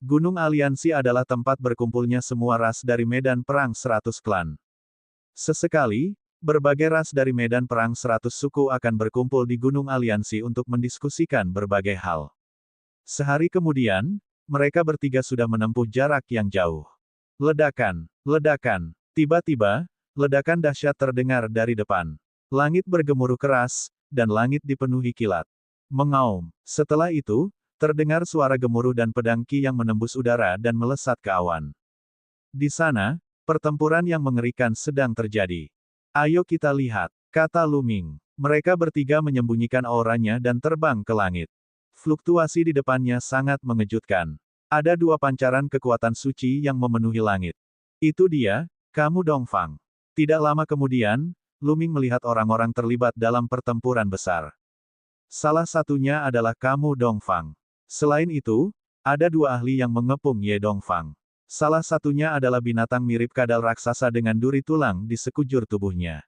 Gunung Aliansi adalah tempat berkumpulnya semua ras dari medan perang 100 klan. Sesekali, berbagai ras dari medan perang 100 suku akan berkumpul di Gunung Aliansi untuk mendiskusikan berbagai hal. Sehari kemudian, mereka bertiga sudah menempuh jarak yang jauh. Ledakan, ledakan. Tiba-tiba, ledakan dahsyat terdengar dari depan. Langit bergemuruh keras, dan langit dipenuhi kilat. Mengaum. Setelah itu, terdengar suara gemuruh dan pedang Qi yang menembus udara dan melesat ke awan. Di sana, pertempuran yang mengerikan sedang terjadi. Ayo kita lihat, kata Lu Ming. Mereka bertiga menyembunyikan auranya dan terbang ke langit. Fluktuasi di depannya sangat mengejutkan. Ada dua pancaran kekuatan suci yang memenuhi langit. Itu dia, kamu Dongfang. Tidak lama kemudian, Lu Ming melihat orang-orang terlibat dalam pertempuran besar. Salah satunya adalah kamu Dongfang. Selain itu, ada dua ahli yang mengepung Ye Dongfang. Salah satunya adalah binatang mirip kadal raksasa dengan duri tulang di sekujur tubuhnya.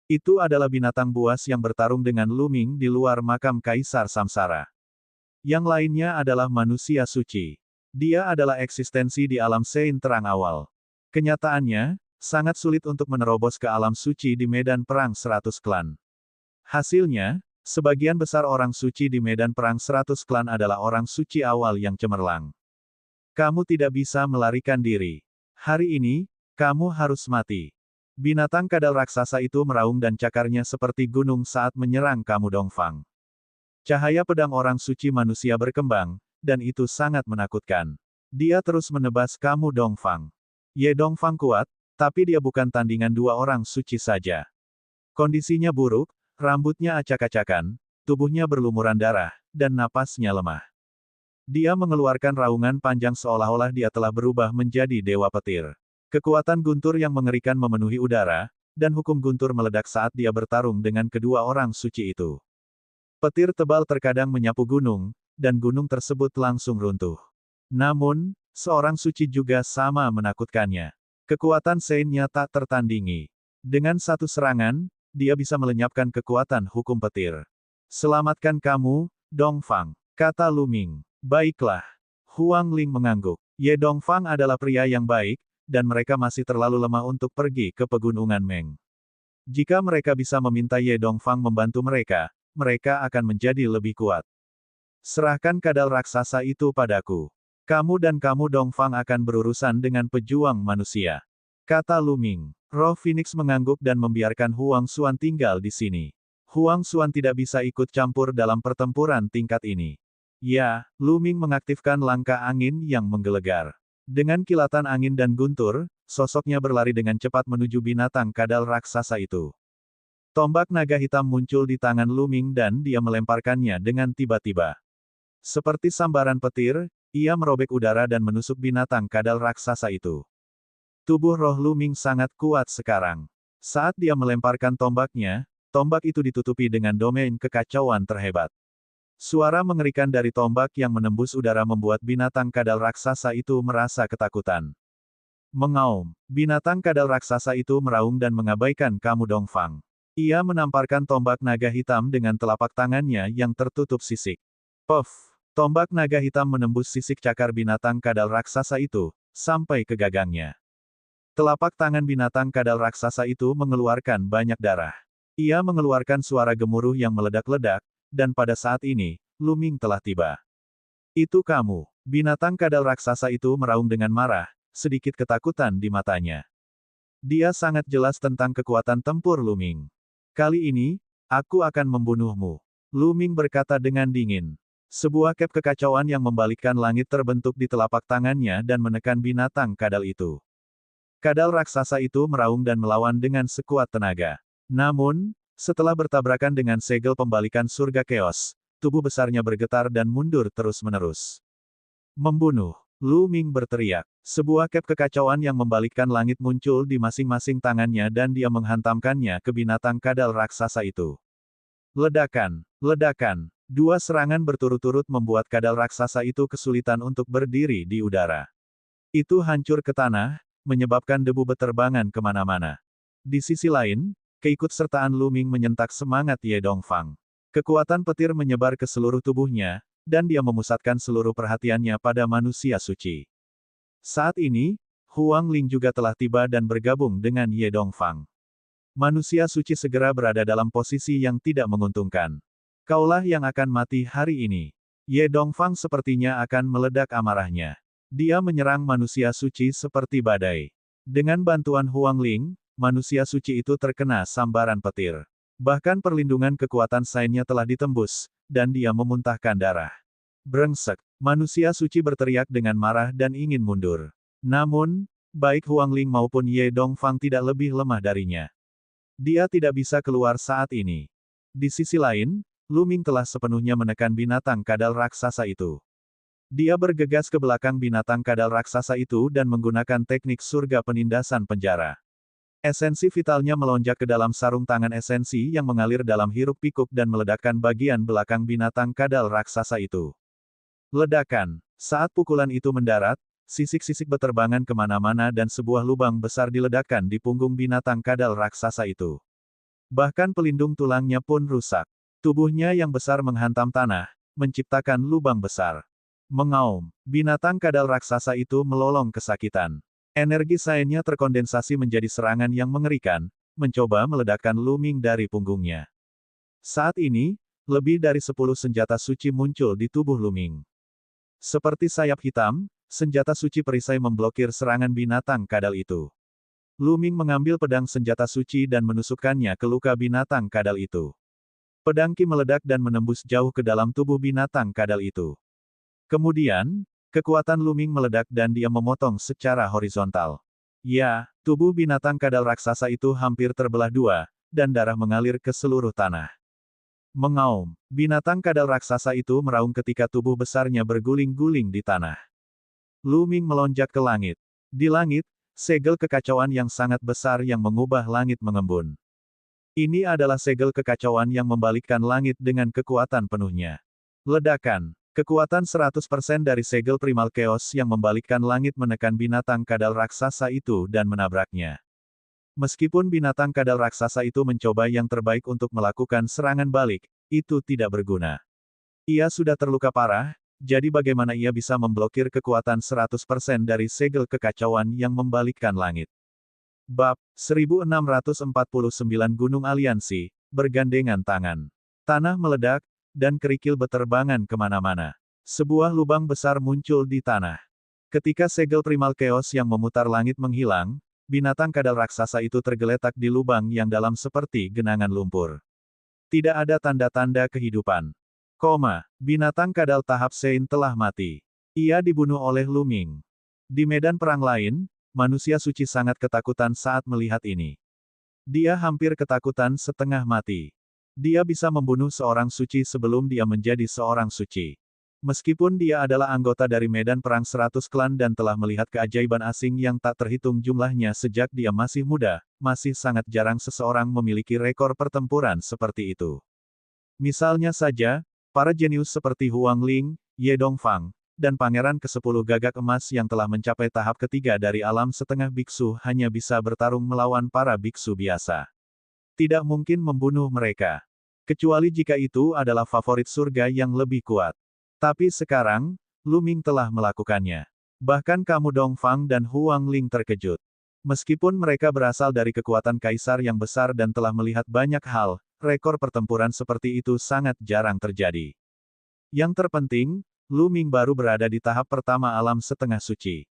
Itu adalah binatang buas yang bertarung dengan Lu Ming di luar makam Kaisar Samsara. Yang lainnya adalah manusia suci. Dia adalah eksistensi di alam Sein terang awal. Kenyataannya, sangat sulit untuk menerobos ke alam suci di medan perang 100 klan. Hasilnya, sebagian besar orang suci di medan perang 100 klan adalah orang suci awal yang cemerlang. Kamu tidak bisa melarikan diri. Hari ini, kamu harus mati. Binatang kadal raksasa itu meraung dan cakarnya seperti gunung saat menyerang kamu Dongfang. Cahaya pedang orang suci manusia berkembang, dan itu sangat menakutkan. Dia terus menebas kamu Dongfang. Ye Dongfang kuat, Tapi dia bukan tandingan dua orang suci saja. Kondisinya buruk, rambutnya acak-acakan, tubuhnya berlumuran darah, dan napasnya lemah. Dia mengeluarkan raungan panjang seolah-olah dia telah berubah menjadi dewa petir. Kekuatan guntur yang mengerikan memenuhi udara, dan hukum guntur meledak saat dia bertarung dengan kedua orang suci itu. Petir tebal terkadang menyapu gunung, dan gunung tersebut langsung runtuh. Namun, seorang suci juga sama menakutkannya. Kekuatan Saint-nya tak tertandingi. Dengan satu serangan, dia bisa melenyapkan kekuatan hukum petir. Selamatkan kamu, Dongfang, kata Lu Ming. Baiklah. Huang Ling mengangguk. Ye Dongfang adalah pria yang baik, dan mereka masih terlalu lemah untuk pergi ke pegunungan Meng. Jika mereka bisa meminta Ye Dongfang membantu mereka, mereka akan menjadi lebih kuat. Serahkan kadal raksasa itu padaku. Kamu dan kamu Dongfang akan berurusan dengan pejuang manusia. Kata Lu Ming. Roh Phoenix mengangguk dan membiarkan Huang Xuan tinggal di sini. Huang Xuan tidak bisa ikut campur dalam pertempuran tingkat ini. Ya, Lu Ming mengaktifkan langkah angin yang menggelegar. Dengan kilatan angin dan guntur, sosoknya berlari dengan cepat menuju binatang kadal raksasa itu. Tombak naga hitam muncul di tangan Lu Ming dan dia melemparkannya dengan tiba-tiba. Seperti sambaran petir, ia merobek udara dan menusuk binatang kadal raksasa itu. Tubuh roh Lu Ming sangat kuat sekarang. Saat dia melemparkan tombaknya, tombak itu ditutupi dengan domain kekacauan terhebat. Suara mengerikan dari tombak yang menembus udara membuat binatang kadal raksasa itu merasa ketakutan. Mengaum, binatang kadal raksasa itu meraung dan mengabaikan kamu Dongfang. Ia menamparkan tombak naga hitam dengan telapak tangannya yang tertutup sisik. Puff! Tombak naga hitam menembus sisik cakar binatang kadal raksasa itu, sampai ke gagangnya. Telapak tangan binatang kadal raksasa itu mengeluarkan banyak darah. Ia mengeluarkan suara gemuruh yang meledak-ledak, dan pada saat ini, Lu Ming telah tiba. Itu kamu. Binatang kadal raksasa itu meraung dengan marah, sedikit ketakutan di matanya. Dia sangat jelas tentang kekuatan tempur Lu Ming. Kali ini, aku akan membunuhmu. Lu Ming berkata dengan dingin. Sebuah cap kekacauan yang membalikkan langit terbentuk di telapak tangannya dan menekan binatang kadal itu. Kadal raksasa itu meraung dan melawan dengan sekuat tenaga. Namun, setelah bertabrakan dengan segel pembalikan surga keos, tubuh besarnya bergetar dan mundur terus-menerus. Membunuh. Lu Ming berteriak. Sebuah cap kekacauan yang membalikkan langit muncul di masing-masing tangannya dan dia menghantamkannya ke binatang kadal raksasa itu. Ledakan. Ledakan. Dua serangan berturut-turut membuat kadal raksasa itu kesulitan untuk berdiri di udara. Itu hancur ke tanah, menyebabkan debu beterbangan kemana-mana. Di sisi lain, keikutsertaan Lu Ming menyentak semangat Ye Dongfang. Kekuatan petir menyebar ke seluruh tubuhnya, dan dia memusatkan seluruh perhatiannya pada manusia suci. Saat ini, Huang Ling juga telah tiba dan bergabung dengan Ye Dongfang. Manusia suci segera berada dalam posisi yang tidak menguntungkan. Kaulah yang akan mati hari ini. Ye Dongfang sepertinya akan meledak amarahnya. Dia menyerang manusia suci seperti badai. Dengan bantuan Huang Ling, manusia suci itu terkena sambaran petir. Bahkan perlindungan kekuatan Saint-nya telah ditembus, dan dia memuntahkan darah. Brengsek! Manusia suci berteriak dengan marah dan ingin mundur. Namun, baik Huang Ling maupun Ye Dongfang tidak lebih lemah darinya. Dia tidak bisa keluar saat ini. Di sisi lain, Lu Ming telah sepenuhnya menekan binatang kadal raksasa itu. Dia bergegas ke belakang binatang kadal raksasa itu dan menggunakan teknik surga penindasan penjara. Esensi vitalnya melonjak ke dalam sarung tangan esensi yang mengalir dalam hiruk-pikuk dan meledakkan bagian belakang binatang kadal raksasa itu. Ledakan. Saat pukulan itu mendarat, sisik-sisik beterbangan kemana-mana dan sebuah lubang besar diledakkan di punggung binatang kadal raksasa itu. Bahkan pelindung tulangnya pun rusak. Tubuhnya yang besar menghantam tanah, menciptakan lubang besar. Mengaum. Binatang kadal raksasa itu melolong kesakitan. Energi Saint-nya terkondensasi menjadi serangan yang mengerikan, mencoba meledakkan Lu Ming dari punggungnya. Saat ini, lebih dari 10 senjata suci muncul di tubuh Lu Ming. Seperti sayap hitam, senjata suci perisai memblokir serangan binatang kadal itu. Lu Ming mengambil pedang senjata suci dan menusukkannya ke luka binatang kadal itu. Pedang Qi meledak dan menembus jauh ke dalam tubuh binatang kadal itu. Kemudian, kekuatan Lu Ming meledak dan dia memotong secara horizontal. Ya, Tubuh binatang kadal raksasa itu hampir terbelah dua, dan darah mengalir ke seluruh tanah. Mengaum, binatang kadal raksasa itu meraung ketika tubuh besarnya berguling-guling di tanah. Lu Ming melonjak ke langit. Di langit, segel kekacauan yang sangat besar yang mengubah langit mengembun. Ini adalah segel kekacauan yang membalikkan langit dengan kekuatan penuhnya. Ledakan. Kekuatan 100% dari segel primal chaos yang membalikkan langit menekan binatang kadal raksasa itu dan menabraknya. Meskipun binatang kadal raksasa itu mencoba yang terbaik untuk melakukan serangan balik, itu tidak berguna. Ia sudah terluka parah, jadi bagaimana ia bisa memblokir kekuatan 100% dari segel kekacauan yang membalikkan langit. Bab 1649 Gunung Aliansi, bergandengan tangan. Tanah meledak, dan kerikil beterbangan kemana-mana. Sebuah lubang besar muncul di tanah. Ketika segel primal chaos yang memutar langit menghilang, binatang kadal raksasa itu tergeletak di lubang yang dalam seperti genangan lumpur. Tidak ada tanda-tanda kehidupan. Binatang kadal tahap Sein telah mati. Ia dibunuh oleh Lu Ming. Di medan perang lain, manusia suci sangat ketakutan saat melihat ini. Dia hampir ketakutan setengah mati. Dia bisa membunuh seorang suci sebelum dia menjadi seorang suci. Meskipun dia adalah anggota dari medan perang 100 klan dan telah melihat keajaiban asing yang tak terhitung jumlahnya sejak dia masih muda, masih sangat jarang seseorang memiliki rekor pertempuran seperti itu. Misalnya saja, para jenius seperti Huang Ling, Ye Dongfang, dan Pangeran ke-10 Gagak Emas yang telah mencapai tahap ketiga dari alam setengah biksu hanya bisa bertarung melawan para biksu biasa. Tidak mungkin membunuh mereka. Kecuali jika itu adalah favorit surga yang lebih kuat. Tapi sekarang, Lu Ming telah melakukannya. Bahkan kamu Dongfang dan Huang Ling terkejut. Meskipun mereka berasal dari kekuatan kaisar yang besar dan telah melihat banyak hal, rekor pertempuran seperti itu sangat jarang terjadi. Yang terpenting, Lu Ming baru berada di tahap pertama alam setengah suci.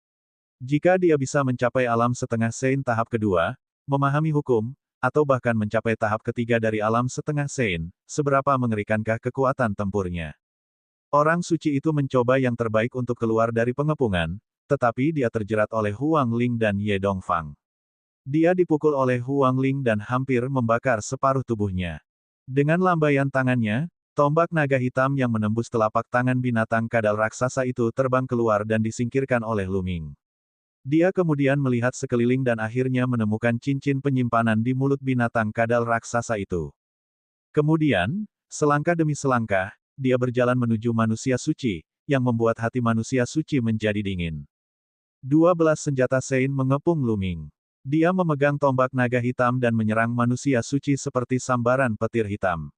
Jika dia bisa mencapai alam setengah Sein tahap kedua, memahami hukum, atau bahkan mencapai tahap ketiga dari alam setengah Sein, seberapa mengerikankah kekuatan tempurnya? Orang suci itu mencoba yang terbaik untuk keluar dari pengepungan, tetapi dia terjerat oleh Huang Ling dan Ye Dongfang. Dia dipukul oleh Huang Ling dan hampir membakar separuh tubuhnya. Dengan lambaian tangannya, tombak naga hitam yang menembus telapak tangan binatang kadal raksasa itu terbang keluar dan disingkirkan oleh Lu Ming. Dia kemudian melihat sekeliling dan akhirnya menemukan cincin penyimpanan di mulut binatang kadal raksasa itu. Kemudian, selangkah demi selangkah, dia berjalan menuju manusia suci, yang membuat hati manusia suci menjadi dingin. 12 senjata Sein mengepung Lu Ming. Dia memegang tombak naga hitam dan menyerang manusia suci seperti sambaran petir hitam.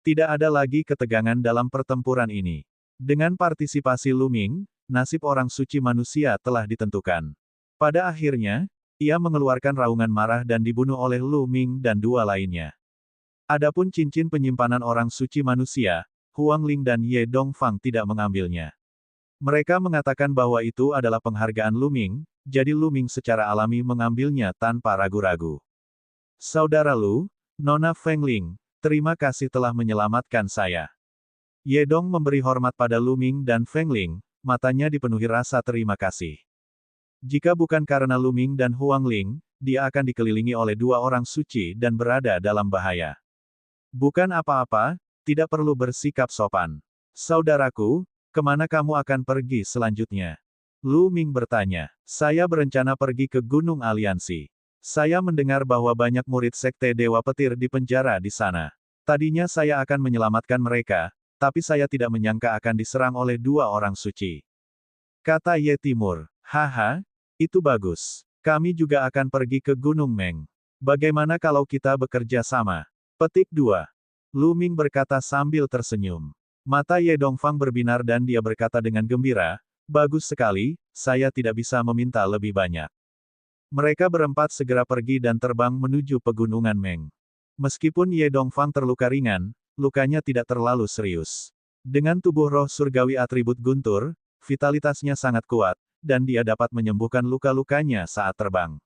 Tidak ada lagi ketegangan dalam pertempuran ini. Dengan partisipasi Lu Ming, nasib orang suci manusia telah ditentukan. Pada akhirnya, ia mengeluarkan raungan marah dan dibunuh oleh Lu Ming dan dua lainnya. Adapun cincin penyimpanan orang suci manusia, Huang Ling dan Ye Dongfang tidak mengambilnya. Mereka mengatakan bahwa itu adalah penghargaan Lu Ming, jadi Lu Ming secara alami mengambilnya tanpa ragu-ragu. Saudara Lu, Nona Feng Ling, terima kasih telah menyelamatkan saya. Ye Dong memberi hormat pada Lu Ming dan Feng Ling, matanya dipenuhi rasa terima kasih. Jika bukan karena Lu Ming dan Huang Ling, dia akan dikelilingi oleh dua orang suci dan berada dalam bahaya. Bukan apa-apa, tidak perlu bersikap sopan. Saudaraku, kemana kamu akan pergi selanjutnya? Lu Ming bertanya. Saya berencana pergi ke Gunung Aliansi. Saya mendengar bahwa banyak murid Sekte Dewa Petir di penjara di sana. Tadinya saya akan menyelamatkan mereka, tapi saya tidak menyangka akan diserang oleh dua orang suci. Kata Ye Timur. Haha, itu bagus. Kami juga akan pergi ke Gunung Meng. Bagaimana kalau kita bekerja sama? Petik 2. Lu Ming berkata sambil tersenyum. Mata Ye Dongfang berbinar dan dia berkata dengan gembira, bagus sekali, saya tidak bisa meminta lebih banyak. Mereka berempat segera pergi dan terbang menuju pegunungan Meng. Meskipun Ye Dongfang terluka ringan, lukanya tidak terlalu serius. Dengan tubuh roh surgawi atribut guntur, vitalitasnya sangat kuat, dan dia dapat menyembuhkan luka-lukanya saat terbang.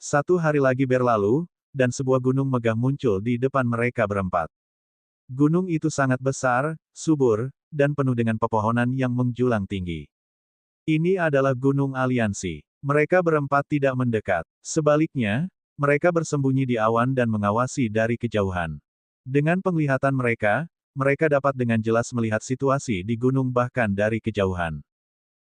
1 hari lagi berlalu, dan sebuah gunung megah muncul di depan mereka berempat. Gunung itu sangat besar, subur, dan penuh dengan pepohonan yang menjulang tinggi. Ini adalah Gunung Aliansi. Mereka berempat tidak mendekat. Sebaliknya, mereka bersembunyi di awan dan mengawasi dari kejauhan. Dengan penglihatan mereka, mereka dapat dengan jelas melihat situasi di gunung bahkan dari kejauhan.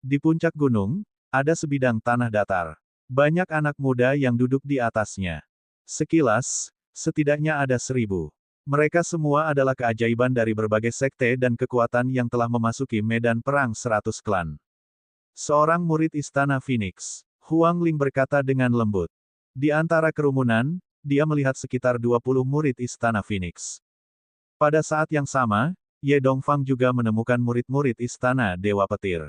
Di puncak gunung, ada sebidang tanah datar. Banyak anak muda yang duduk di atasnya. Sekilas, setidaknya ada 1.000. Mereka semua adalah keajaiban dari berbagai sekte dan kekuatan yang telah memasuki medan perang 100 klan. Seorang murid Istana Phoenix, Huang Ling berkata dengan lembut. Di antara kerumunan, dia melihat sekitar 20 murid Istana Phoenix. Pada saat yang sama, Ye Dongfang juga menemukan murid-murid Istana Dewa Petir.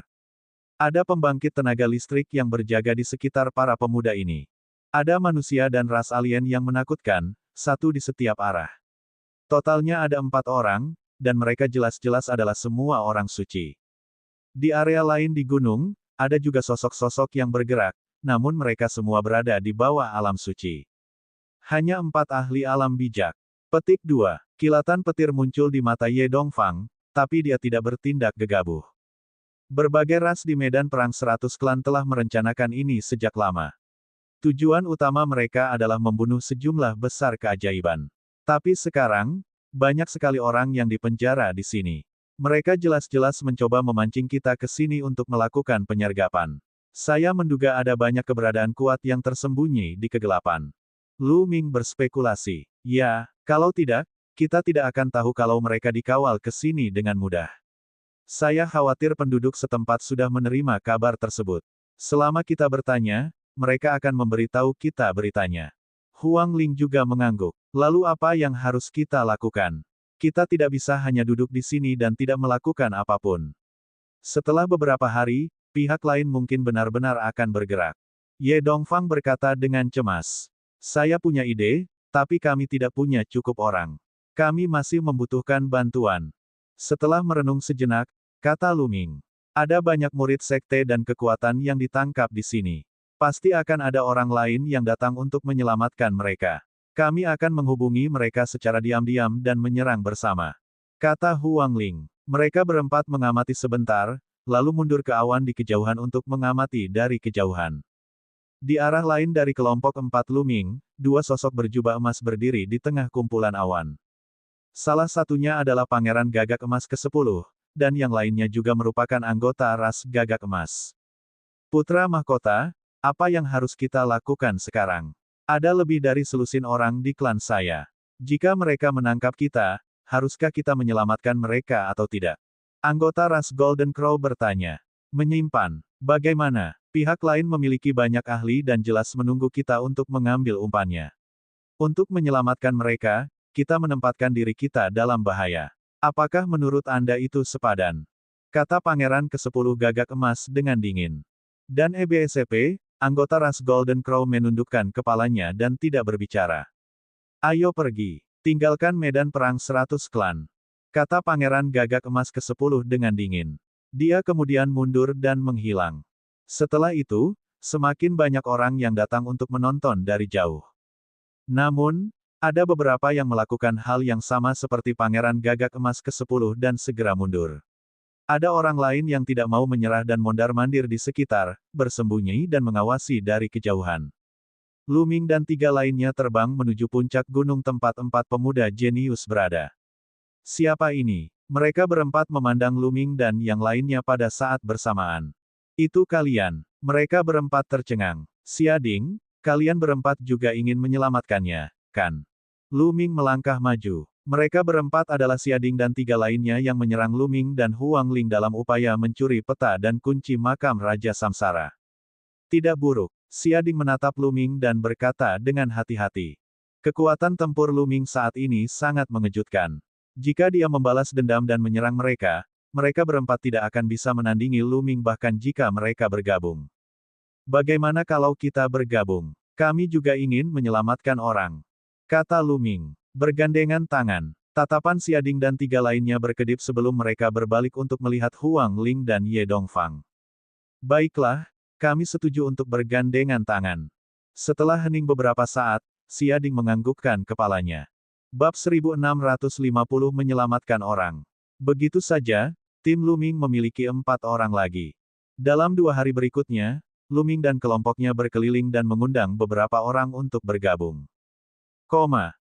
Ada pembangkit tenaga listrik yang berjaga di sekitar para pemuda ini. Ada manusia dan ras alien yang menakutkan, satu di setiap arah. Totalnya ada 4 orang, dan mereka jelas-jelas adalah semua orang suci. Di area lain di gunung, ada juga sosok-sosok yang bergerak, namun mereka semua berada di bawah alam suci. Hanya 4 ahli alam bijak. Petik 2. Kilatan petir muncul di mata Ye Dongfang, tapi dia tidak bertindak gegabah. Berbagai ras di medan perang 100 klan telah merencanakan ini sejak lama. Tujuan utama mereka adalah membunuh sejumlah besar keajaiban. Tapi sekarang, banyak sekali orang yang dipenjara di sini. Mereka jelas-jelas mencoba memancing kita ke sini untuk melakukan penyergapan. Saya menduga ada banyak keberadaan kuat yang tersembunyi di kegelapan. Lu Ming berspekulasi. Ya, kalau tidak, kita tidak akan tahu kalau mereka dikawal ke sini dengan mudah. Saya khawatir penduduk setempat sudah menerima kabar tersebut. Selama kita bertanya, mereka akan memberitahu kita beritanya. Huang Ling juga mengangguk. Lalu apa yang harus kita lakukan? Kita tidak bisa hanya duduk di sini dan tidak melakukan apapun. Setelah beberapa hari, pihak lain mungkin benar-benar akan bergerak. Ye Dongfang berkata dengan cemas. Saya punya ide, tapi kami tidak punya cukup orang. Kami masih membutuhkan bantuan. Setelah merenung sejenak, kata Lu Ming. Ada banyak murid sekte dan kekuatan yang ditangkap di sini. Pasti akan ada orang lain yang datang untuk menyelamatkan mereka. Kami akan menghubungi mereka secara diam-diam dan menyerang bersama. Kata Huang Ling. Mereka berempat mengamati sebentar, lalu mundur ke awan di kejauhan untuk mengamati dari kejauhan. Di arah lain dari kelompok 4 Lu Ming, 2 sosok berjubah emas berdiri di tengah kumpulan awan. Salah satunya adalah Pangeran Gagak Emas ke-10, dan yang lainnya juga merupakan anggota ras Gagak Emas. Putra Mahkota, apa yang harus kita lakukan sekarang? Ada lebih dari selusin orang di klan saya. Jika mereka menangkap kita, haruskah kita menyelamatkan mereka atau tidak? Anggota ras Golden Crow bertanya. Menyimpan. Bagaimana? Pihak lain memiliki banyak ahli dan jelas menunggu kita untuk mengambil umpannya. Untuk menyelamatkan mereka, kita menempatkan diri kita dalam bahaya. Apakah menurut Anda itu sepadan? Kata Pangeran ke-10 Gagak Emas dengan dingin. Dan EBSCP, anggota ras Golden Crow menundukkan kepalanya dan tidak berbicara. Ayo pergi. Tinggalkan medan perang 100 klan. Kata Pangeran Gagak Emas ke-10 dengan dingin. Dia kemudian mundur dan menghilang. Setelah itu, semakin banyak orang yang datang untuk menonton dari jauh. Namun, ada beberapa yang melakukan hal yang sama seperti Pangeran Gagak Emas ke-10 dan segera mundur. Ada orang lain yang tidak mau menyerah dan mondar-mandir di sekitar, bersembunyi dan mengawasi dari kejauhan. Lu Ming dan 3 lainnya terbang menuju puncak gunung tempat 4 pemuda jenius berada. Siapa ini? Mereka berempat memandang Lu Ming dan yang lainnya pada saat bersamaan. Itu kalian. Mereka berempat tercengang. Xia Ding, kalian berempat juga ingin menyelamatkannya, kan? Lu Ming melangkah maju. Mereka berempat adalah Xia Ding dan 3 lainnya yang menyerang Lu Ming dan Huang Ling dalam upaya mencuri peta dan kunci makam Raja Samsara. Tidak buruk. Xia Ding menatap Lu Ming dan berkata dengan hati-hati. Kekuatan tempur Lu Ming saat ini sangat mengejutkan. Jika dia membalas dendam dan menyerang mereka, mereka berempat tidak akan bisa menandingi Lu Ming bahkan jika mereka bergabung. Bagaimana kalau kita bergabung? Kami juga ingin menyelamatkan orang. Kata Lu Ming. Bergandengan tangan, tatapan Xia Ding dan 3 lainnya berkedip sebelum mereka berbalik untuk melihat Huang Ling dan Ye Dongfang. Baiklah, kami setuju untuk bergandengan tangan. Setelah hening beberapa saat, Xia Ding menganggukkan kepalanya. Bab 1650 menyelamatkan orang. Begitu saja, tim Lu Ming memiliki 4 orang lagi. Dalam 2 hari berikutnya, Lu Ming dan kelompoknya berkeliling dan mengundang beberapa orang untuk bergabung.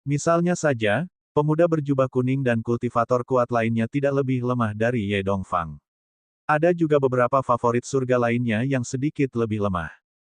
Misalnya saja, pemuda berjubah kuning dan kultivator kuat lainnya tidak lebih lemah dari Ye Dongfang. Ada juga beberapa favorit surga lainnya yang sedikit lebih lemah.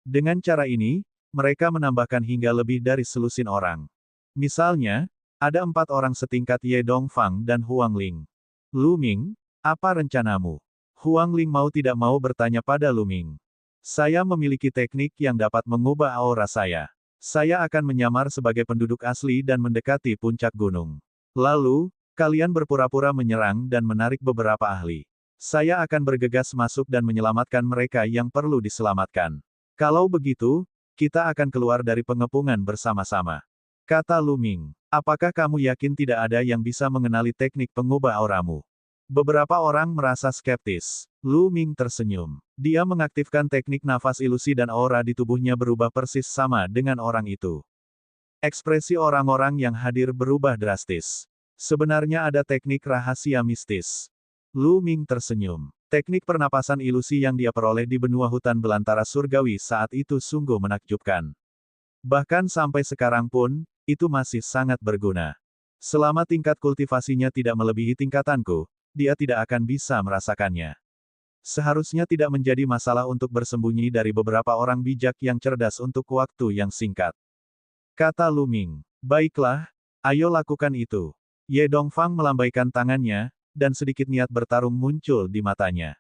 Dengan cara ini, mereka menambahkan hingga lebih dari selusin orang. Misalnya, ada 4 orang setingkat Ye Dongfang dan Huang Ling. Lu Ming, apa rencanamu? Huang Ling mau tidak mau bertanya pada Lu Ming. Saya memiliki teknik yang dapat mengubah aura saya. Saya akan menyamar sebagai penduduk asli dan mendekati puncak gunung. Lalu, kalian berpura-pura menyerang dan menarik beberapa ahli. Saya akan bergegas masuk dan menyelamatkan mereka yang perlu diselamatkan. Kalau begitu, kita akan keluar dari pengepungan bersama-sama. Kata Lu Ming. Apakah kamu yakin tidak ada yang bisa mengenali teknik pengubah auramu? Beberapa orang merasa skeptis. Lu Ming tersenyum. Dia mengaktifkan teknik nafas ilusi dan aura di tubuhnya berubah persis sama dengan orang itu. Ekspresi orang-orang yang hadir berubah drastis. Sebenarnya ada teknik rahasia mistis. Lu Ming tersenyum. Teknik pernapasan ilusi yang dia peroleh di benua hutan belantara surgawi saat itu sungguh menakjubkan. Bahkan sampai sekarang pun, itu masih sangat berguna. Selama tingkat kultivasinya tidak melebihi tingkatanku, dia tidak akan bisa merasakannya. Seharusnya tidak menjadi masalah untuk bersembunyi dari beberapa orang bijak yang cerdas untuk waktu yang singkat. Kata Lu Ming. Baiklah, ayo lakukan itu. Ye Dongfang melambaikan tangannya, dan sedikit niat bertarung muncul di matanya.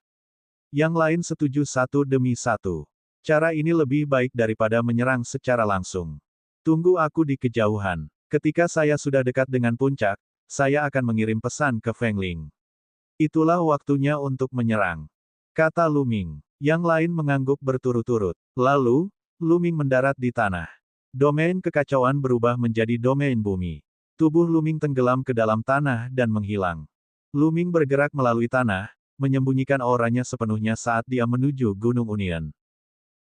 Yang lain setuju satu demi satu. Cara ini lebih baik daripada menyerang secara langsung. Tunggu aku di kejauhan. Ketika saya sudah dekat dengan puncak, saya akan mengirim pesan ke Feng Ling. Itulah waktunya untuk menyerang. Kata Lu Ming. Yang lain mengangguk berturut-turut. Lalu, Lu Ming mendarat di tanah. Domain kekacauan berubah menjadi domain bumi. Tubuh Lu Ming tenggelam ke dalam tanah dan menghilang. Lu Ming bergerak melalui tanah, menyembunyikan auranya sepenuhnya saat dia menuju Gunung Union.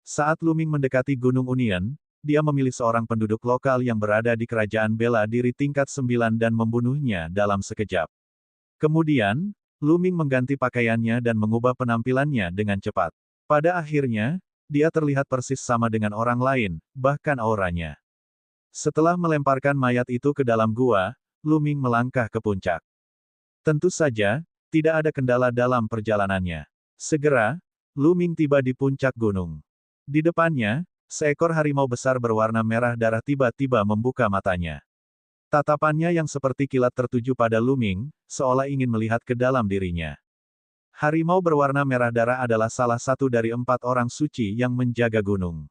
Saat Lu Ming mendekati Gunung Union, dia memilih seorang penduduk lokal yang berada di kerajaan bela diri tingkat 9 dan membunuhnya dalam sekejap. Kemudian, Lu Ming mengganti pakaiannya dan mengubah penampilannya dengan cepat. Pada akhirnya, dia terlihat persis sama dengan orang lain, bahkan auranya. Setelah melemparkan mayat itu ke dalam gua, Lu Ming melangkah ke puncak. Tentu saja, tidak ada kendala dalam perjalanannya. Segera, Lu Ming tiba di puncak gunung. Di depannya, seekor harimau besar berwarna merah darah tiba-tiba membuka matanya. Tatapannya yang seperti kilat tertuju pada Lu Ming, seolah ingin melihat ke dalam dirinya. Harimau berwarna merah darah adalah salah satu dari 4 orang suci yang menjaga gunung.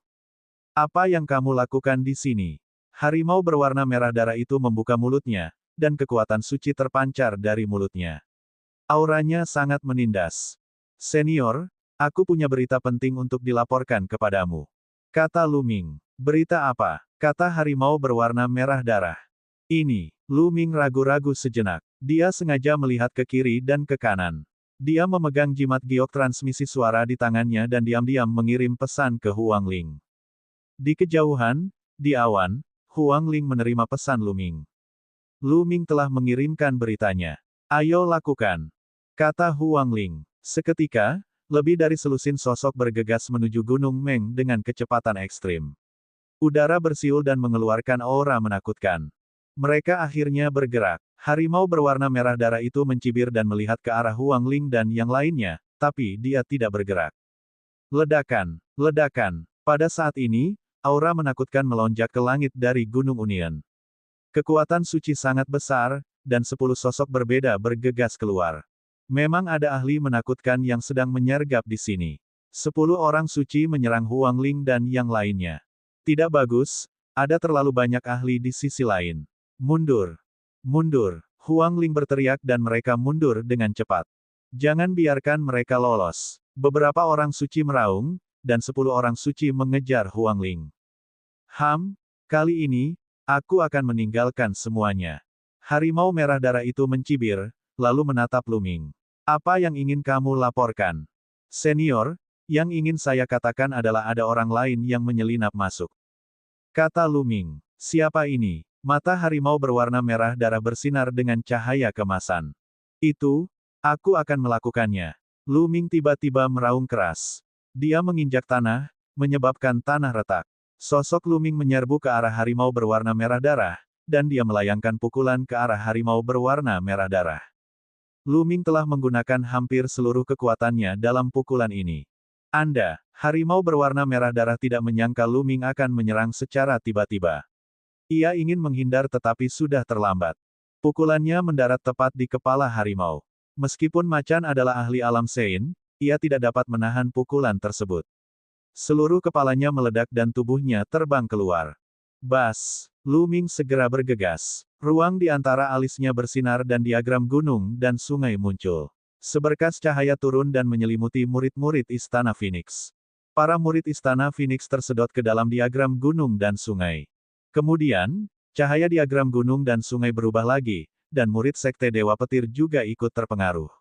Apa yang kamu lakukan di sini? Harimau berwarna merah darah itu membuka mulutnya, dan kekuatan suci terpancar dari mulutnya. Auranya sangat menindas. Senior, aku punya berita penting untuk dilaporkan kepadamu. Kata Lu Ming. Berita apa? Kata harimau berwarna merah darah. Ini. Lu Ming ragu-ragu sejenak. Dia sengaja melihat ke kiri dan ke kanan. Dia memegang jimat giok transmisi suara di tangannya dan diam-diam mengirim pesan ke Huang Ling. Di kejauhan, di awan, Huang Ling menerima pesan Lu Ming. Lu Ming telah mengirimkan beritanya. Ayo lakukan. Kata Huang Ling. Seketika, lebih dari selusin sosok bergegas menuju Gunung Meng dengan kecepatan ekstrim. Udara bersiul dan mengeluarkan aura menakutkan. Mereka akhirnya bergerak. Harimau berwarna merah darah itu mencibir dan melihat ke arah Huang Ling dan yang lainnya, tapi dia tidak bergerak. Ledakan. Ledakan. Pada saat ini, aura menakutkan melonjak ke langit dari Gunung Union. Kekuatan suci sangat besar, dan 10 sosok berbeda bergegas keluar. Memang ada ahli menakutkan yang sedang menyergap di sini. 10 orang suci menyerang Huang Ling dan yang lainnya. Tidak bagus, ada terlalu banyak ahli di sisi lain. Mundur. Mundur. Huang Ling berteriak dan mereka mundur dengan cepat. Jangan biarkan mereka lolos. Beberapa orang suci meraung, dan 10 orang suci mengejar Huang Ling. Kali ini, aku akan meninggalkan semuanya. Harimau merah darah itu mencibir, lalu menatap Lu Ming. Apa yang ingin kamu laporkan? Senior, yang ingin saya katakan adalah ada orang lain yang menyelinap masuk. Kata Lu Ming. Siapa ini? Mata harimau berwarna merah darah bersinar dengan cahaya kemasan. Aku akan melakukannya. Lu Ming tiba-tiba meraung keras. Dia menginjak tanah, menyebabkan tanah retak. Sosok Luming menyerbu ke arah harimau berwarna merah darah, dan dia melayangkan pukulan ke arah harimau berwarna merah darah. Luming telah menggunakan hampir seluruh kekuatannya dalam pukulan ini. Harimau berwarna merah darah tidak menyangka Luming akan menyerang secara tiba-tiba. Ia ingin menghindar tetapi sudah terlambat. Pukulannya mendarat tepat di kepala harimau. Meskipun macan adalah ahli alam Sein, ia tidak dapat menahan pukulan tersebut. Seluruh kepalanya meledak dan tubuhnya terbang keluar. Bas! Luming segera bergegas. Ruang di antara alisnya bersinar dan diagram gunung dan sungai muncul. Seberkas cahaya turun dan menyelimuti murid-murid Istana Phoenix. Para murid Istana Phoenix tersedot ke dalam diagram gunung dan sungai. Kemudian, cahaya diagram gunung dan sungai berubah lagi, dan murid Sekte Dewa Petir juga ikut terpengaruh.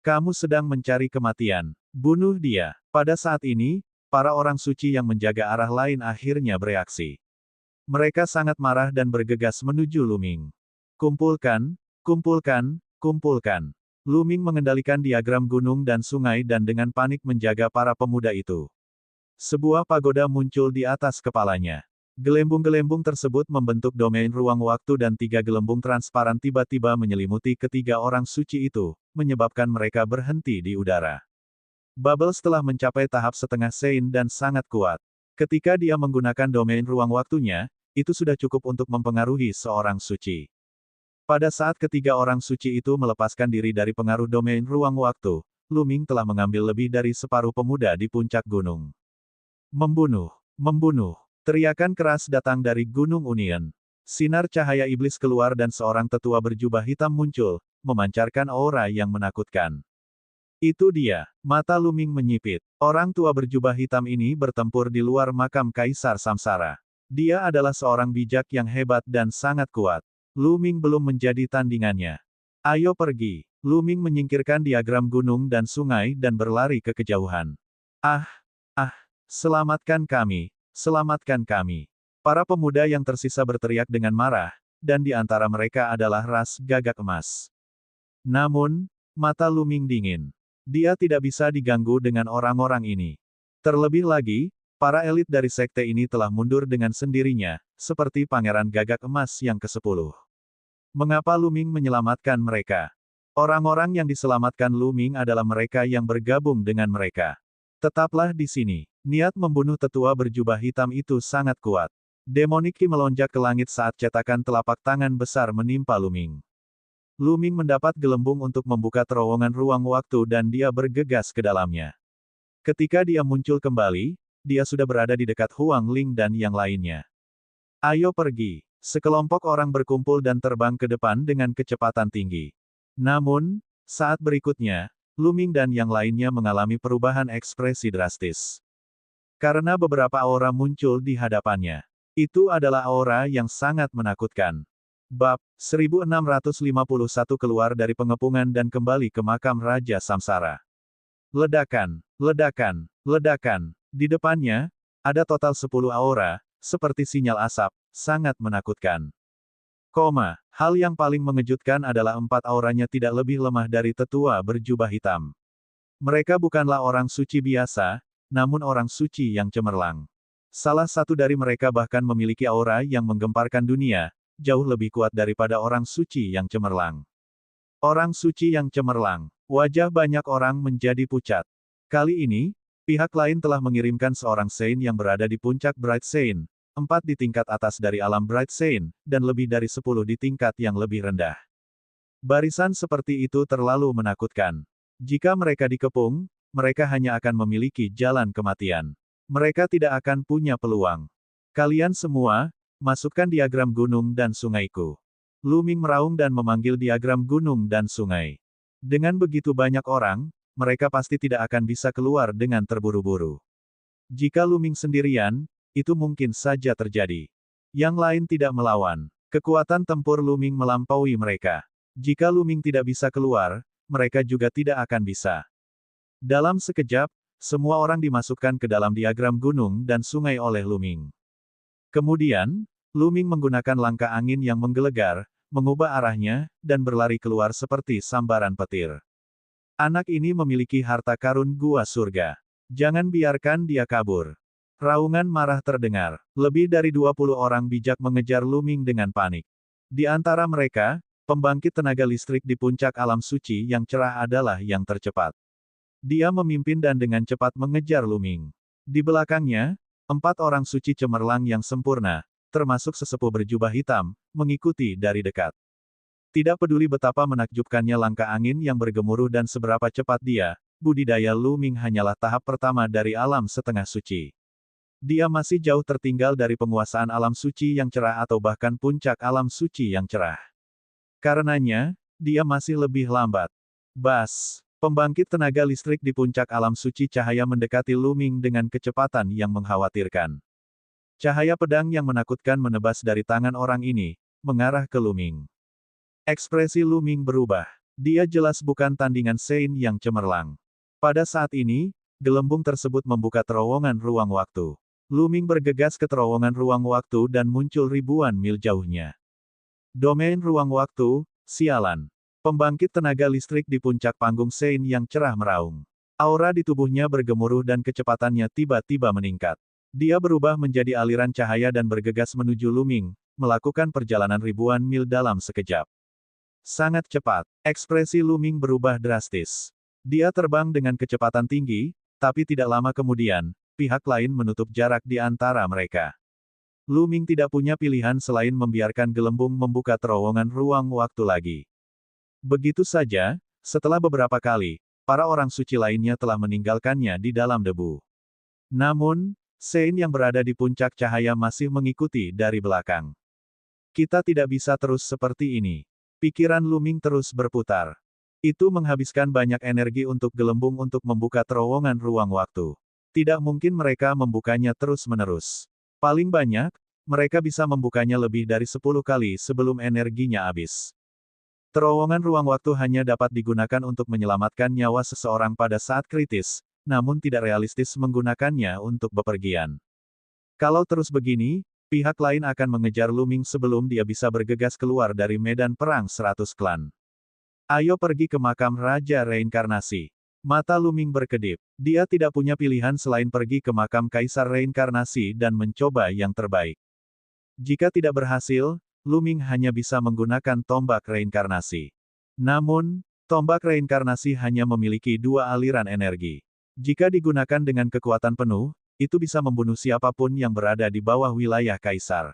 Kamu sedang mencari kematian. Bunuh dia. Pada saat ini, para orang suci yang menjaga arah lain akhirnya bereaksi. Mereka sangat marah dan bergegas menuju Luming. Kumpulkan, kumpulkan, kumpulkan. Luming mengendalikan diagram gunung dan sungai dan dengan panik menjaga para pemuda itu. Sebuah pagoda muncul di atas kepalanya. Gelembung-gelembung tersebut membentuk domain ruang waktu dan 3 gelembung transparan tiba-tiba menyelimuti ketiga orang suci itu, menyebabkan mereka berhenti di udara. Bubbles telah mencapai tahap setengah Sein dan sangat kuat. Ketika dia menggunakan domain ruang waktunya, itu sudah cukup untuk mempengaruhi seorang suci. Pada saat ketiga orang suci itu melepaskan diri dari pengaruh domain ruang waktu, Luming telah mengambil lebih dari separuh pemuda di puncak gunung. Membunuh! Membunuh! Teriakan keras datang dari Gunung Union. Sinar cahaya iblis keluar dan seorang tetua berjubah hitam muncul, memancarkan aura yang menakutkan. Itu dia. Mata Luming menyipit. Orang tua berjubah hitam ini bertempur di luar makam Kaisar Samsara. Dia adalah seorang bijak yang hebat dan sangat kuat. Luming belum menjadi tandingannya. Ayo pergi. Luming menyingkirkan diagram gunung dan sungai dan berlari ke kejauhan. Selamatkan kami. Selamatkan kami. Para pemuda yang tersisa berteriak dengan marah, dan di antara mereka adalah ras gagak emas. Namun, mata Luming dingin. Dia tidak bisa diganggu dengan orang-orang ini. Terlebih lagi, para elit dari sekte ini telah mundur dengan sendirinya, seperti Pangeran Gagak Emas yang ke-10. Mengapa Luming menyelamatkan mereka? Orang-orang yang diselamatkan Luming adalah mereka yang bergabung dengan mereka. Tetaplah di sini. Niat membunuh tetua berjubah hitam itu sangat kuat. Demonic Ki melonjak ke langit saat cetakan telapak tangan besar menimpa Luming. Luming mendapat gelembung untuk membuka terowongan ruang waktu dan dia bergegas ke dalamnya. Ketika dia muncul kembali, dia sudah berada di dekat Huang Ling dan yang lainnya. Ayo pergi. Sekelompok orang berkumpul dan terbang ke depan dengan kecepatan tinggi. Namun, saat berikutnya, Luming dan yang lainnya mengalami perubahan ekspresi drastis. Karena beberapa aura muncul di hadapannya. Itu adalah aura yang sangat menakutkan. Bab 1651 keluar dari pengepungan dan kembali ke makam Raja Samsara. Ledakan, ledakan, ledakan. Di depannya, ada total 10 aura, seperti sinyal asap, sangat menakutkan. Hal yang paling mengejutkan adalah 4 auranya tidak lebih lemah dari tetua berjubah hitam. Mereka bukanlah orang suci biasa, namun orang suci yang cemerlang. Salah satu dari mereka bahkan memiliki aura yang menggemparkan dunia, jauh lebih kuat daripada orang suci yang cemerlang. Orang suci yang cemerlang. Wajah banyak orang menjadi pucat. Kali ini, pihak lain telah mengirimkan seorang Sein yang berada di puncak Bright Sein, 4 di tingkat atas dari alam Bright Sein, dan lebih dari 10 di tingkat yang lebih rendah. Barisan seperti itu terlalu menakutkan. Jika mereka dikepung, mereka hanya akan memiliki jalan kematian. Mereka tidak akan punya peluang. Kalian semua, masukkan diagram gunung dan sungaiku. Luming meraung dan memanggil diagram gunung dan sungai. Dengan begitu banyak orang, mereka pasti tidak akan bisa keluar dengan terburu-buru. Jika Luming sendirian, itu mungkin saja terjadi. Yang lain tidak melawan. Kekuatan tempur Luming melampaui mereka. Jika Luming tidak bisa keluar, mereka juga tidak akan bisa. Dalam sekejap, semua orang dimasukkan ke dalam diagram gunung dan sungai oleh Luming. Kemudian, Luming menggunakan langkah angin yang menggelegar, mengubah arahnya, dan berlari keluar seperti sambaran petir. Anak ini memiliki harta karun gua surga. Jangan biarkan dia kabur. Raungan marah terdengar. Lebih dari 20 orang bijak mengejar Luming dengan panik. Di antara mereka, pembangkit tenaga listrik di puncak alam suci yang cerah adalah yang tercepat. Dia memimpin dan dengan cepat mengejar Luming. Di belakangnya, 4 orang suci cemerlang yang sempurna, termasuk sesepuh berjubah hitam, mengikuti dari dekat. Tidak peduli betapa menakjubkannya langkah angin yang bergemuruh dan seberapa cepat dia, budidaya Luming hanyalah tahap pertama dari alam setengah suci. Dia masih jauh tertinggal dari penguasaan alam suci yang cerah atau bahkan puncak alam suci yang cerah. Karenanya, dia masih lebih lambat. Bas, pembangkit tenaga listrik di puncak alam suci cahaya mendekati Luming dengan kecepatan yang mengkhawatirkan. Cahaya pedang yang menakutkan menebas dari tangan orang ini, mengarah ke Luming. Ekspresi Luming berubah. Dia jelas bukan tandingan Sein yang cemerlang. Pada saat ini, gelembung tersebut membuka terowongan ruang waktu. Luming bergegas ke terowongan ruang waktu dan muncul ribuan mil jauhnya. Domain ruang waktu, sialan. Pembangkit tenaga listrik di puncak panggung Sein yang cerah meraung. Aura di tubuhnya bergemuruh dan kecepatannya tiba-tiba meningkat. Dia berubah menjadi aliran cahaya dan bergegas menuju Luming, melakukan perjalanan ribuan mil dalam sekejap. Sangat cepat, ekspresi Luming berubah drastis. Dia terbang dengan kecepatan tinggi, tapi tidak lama kemudian, pihak lain menutup jarak di antara mereka. Luming tidak punya pilihan selain membiarkan gelembung membuka terowongan ruang waktu lagi. Begitu saja, setelah beberapa kali, para orang suci lainnya telah meninggalkannya di dalam debu. Namun, Sein yang berada di puncak cahaya masih mengikuti dari belakang. Kita tidak bisa terus seperti ini. Pikiran Luming terus berputar. Itu menghabiskan banyak energi untuk gelembung untuk membuka terowongan ruang waktu. Tidak mungkin mereka membukanya terus-menerus. Paling banyak, mereka bisa membukanya lebih dari 10 kali sebelum energinya habis. Terowongan ruang waktu hanya dapat digunakan untuk menyelamatkan nyawa seseorang pada saat kritis, namun tidak realistis menggunakannya untuk bepergian. Kalau terus begini, pihak lain akan mengejar Luming sebelum dia bisa bergegas keluar dari medan perang 100 klan. Ayo pergi ke makam Raja Reinkarnasi. Mata Luming berkedip. Dia tidak punya pilihan selain pergi ke makam Kaisar Reinkarnasi dan mencoba yang terbaik. Jika tidak berhasil, Luming hanya bisa menggunakan tombak reinkarnasi. Namun, tombak reinkarnasi hanya memiliki 2 aliran energi. Jika digunakan dengan kekuatan penuh, itu bisa membunuh siapapun yang berada di bawah wilayah Kaisar.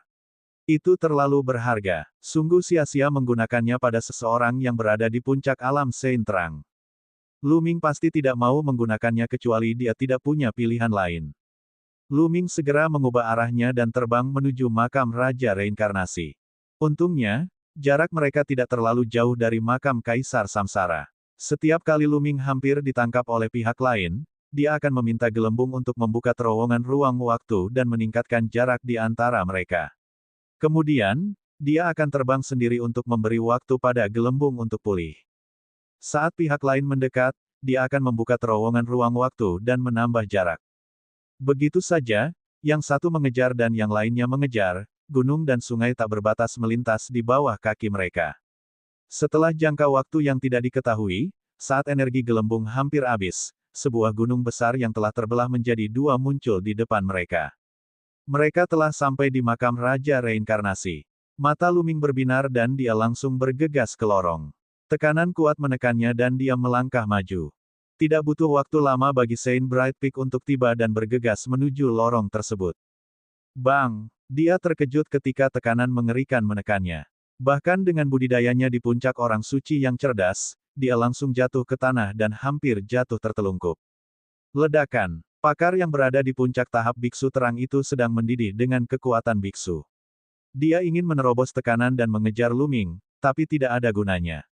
Itu terlalu berharga. Sungguh sia-sia menggunakannya pada seseorang yang berada di puncak alam Sein terang. Luming pasti tidak mau menggunakannya kecuali dia tidak punya pilihan lain. Luming segera mengubah arahnya dan terbang menuju makam Raja Reinkarnasi. Untungnya, jarak mereka tidak terlalu jauh dari makam Kaisar Samsara. Setiap kali Luming hampir ditangkap oleh pihak lain, dia akan meminta gelembung untuk membuka terowongan ruang waktu dan meningkatkan jarak di antara mereka. Kemudian, dia akan terbang sendiri untuk memberi waktu pada gelembung untuk pulih. Saat pihak lain mendekat, dia akan membuka terowongan ruang waktu dan menambah jarak. Begitu saja, yang satu mengejar dan yang lainnya mengejar, gunung dan sungai tak berbatas melintas di bawah kaki mereka. Setelah jangka waktu yang tidak diketahui, saat energi gelembung hampir habis, sebuah gunung besar yang telah terbelah menjadi 2 muncul di depan mereka. Mereka telah sampai di makam Raja Reinkarnasi. Mata Luming berbinar dan dia langsung bergegas ke lorong. Tekanan kuat menekannya dan dia melangkah maju. Tidak butuh waktu lama bagi Sein Bright Peak untuk tiba dan bergegas menuju lorong tersebut. Bang! Dia terkejut ketika tekanan mengerikan menekannya. Bahkan dengan budidayanya di puncak orang suci yang cerdas, dia langsung jatuh ke tanah dan hampir jatuh tertelungkup. Ledakan! Pakar yang berada di puncak tahap biksu terang itu sedang mendidih dengan kekuatan biksu. Dia ingin menerobos tekanan dan mengejar Luming, tapi tidak ada gunanya.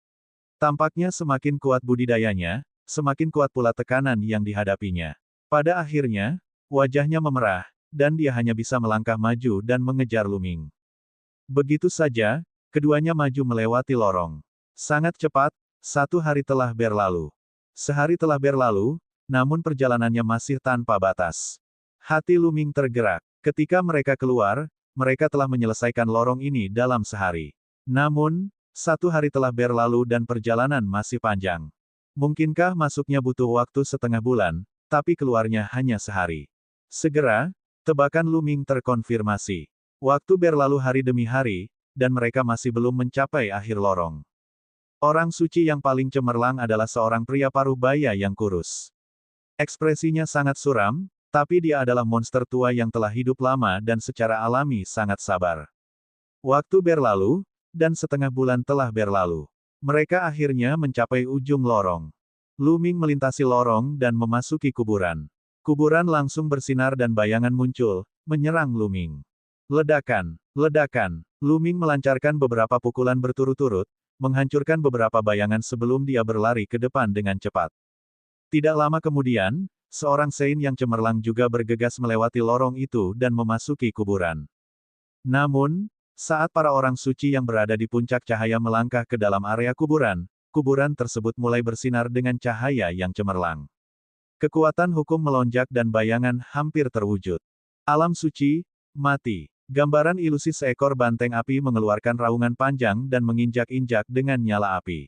Tampaknya semakin kuat budidayanya, semakin kuat pula tekanan yang dihadapinya. Pada akhirnya, wajahnya memerah, dan dia hanya bisa melangkah maju dan mengejar Luming. Begitu saja, keduanya maju melewati lorong. Sangat cepat, 1 hari telah berlalu. Sehari telah berlalu, namun perjalanannya masih tanpa batas. Hati Luming tergerak. Ketika mereka keluar, mereka telah menyelesaikan lorong ini dalam sehari. Namun, 1 hari telah berlalu dan perjalanan masih panjang. Mungkinkah masuknya butuh waktu setengah bulan, tapi keluarnya hanya sehari. Segera, Tebakan Lu Ming terkonfirmasi. Waktu berlalu hari demi hari, dan mereka masih belum mencapai akhir lorong. Orang suci yang paling cemerlang adalah seorang pria paruh baya yang kurus. Ekspresinya sangat suram, tapi dia adalah monster tua yang telah hidup lama dan secara alami sangat sabar. Waktu berlalu, dan setengah bulan telah berlalu. Mereka akhirnya mencapai ujung lorong. Lu Ming melintasi lorong dan memasuki kuburan. Kuburan langsung bersinar dan bayangan muncul, menyerang Lu Ming. Ledakan, ledakan. Lu Ming melancarkan beberapa pukulan berturut-turut, menghancurkan beberapa bayangan sebelum dia berlari ke depan dengan cepat. Tidak lama kemudian, seorang Saint yang cemerlang juga bergegas melewati lorong itu dan memasuki kuburan. Namun, saat para orang suci yang berada di puncak cahaya melangkah ke dalam area kuburan, kuburan tersebut mulai bersinar dengan cahaya yang cemerlang. Kekuatan hukum melonjak dan bayangan hampir terwujud. Alam suci, mati. Gambaran ilusi seekor banteng api mengeluarkan raungan panjang dan menginjak-injak dengan nyala api.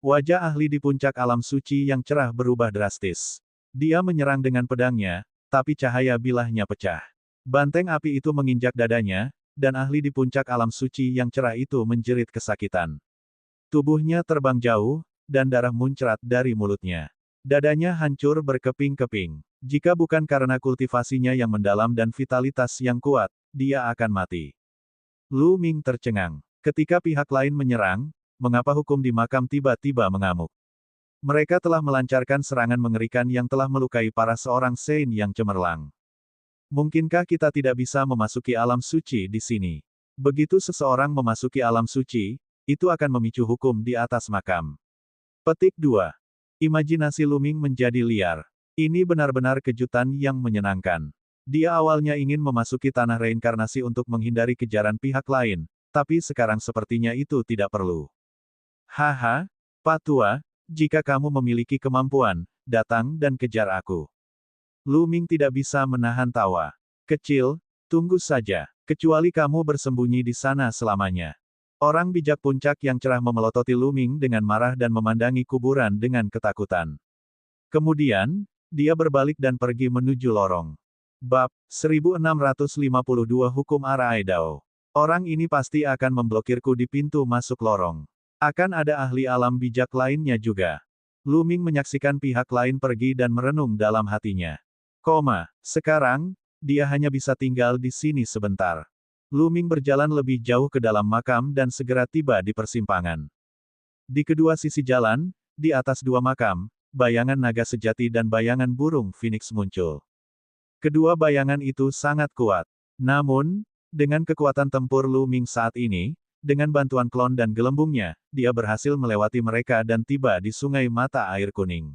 Wajah ahli di puncak alam suci yang cerah berubah drastis. Dia menyerang dengan pedangnya, tapi cahaya bilahnya pecah. Banteng api itu menginjak dadanya, dan ahli di puncak alam suci yang cerah itu menjerit kesakitan. Tubuhnya terbang jauh, dan darah muncrat dari mulutnya. Dadanya hancur berkeping-keping. Jika bukan karena kultivasinya yang mendalam dan vitalitas yang kuat, dia akan mati. Lu Ming tercengang. Ketika pihak lain menyerang, mengapa hukum di makam tiba-tiba mengamuk? Mereka telah melancarkan serangan mengerikan yang telah melukai para seorang Saint yang cemerlang. Mungkinkah kita tidak bisa memasuki alam suci di sini? Begitu seseorang memasuki alam suci, itu akan memicu hukum di atas makam. Petik 2. Imajinasi Lu Ming menjadi liar. Ini benar-benar kejutan yang menyenangkan. Dia awalnya ingin memasuki tanah reinkarnasi untuk menghindari kejaran pihak lain, tapi sekarang sepertinya itu tidak perlu. Haha, Pak Tua, jika kamu memiliki kemampuan, datang dan kejar aku. Lu Ming tidak bisa menahan tawa. Kecil, tunggu saja, kecuali kamu bersembunyi di sana selamanya. Orang bijak puncak yang cerah memelototi Lu Ming dengan marah dan memandangi kuburan dengan ketakutan. Kemudian, dia berbalik dan pergi menuju lorong. Bab 1652 Hukum Araidao. Orang ini pasti akan memblokirku di pintu masuk lorong. Akan ada ahli alam bijak lainnya juga. Lu Ming menyaksikan pihak lain pergi dan merenung dalam hatinya. Sekarang, dia hanya bisa tinggal di sini sebentar. Lu Ming berjalan lebih jauh ke dalam makam dan segera tiba di persimpangan. Di kedua sisi jalan, di atas dua makam, bayangan naga sejati dan bayangan burung phoenix muncul. Kedua bayangan itu sangat kuat. Namun, dengan kekuatan tempur Lu Ming saat ini, dengan bantuan klon dan gelembungnya, dia berhasil melewati mereka dan tiba di sungai mata air kuning.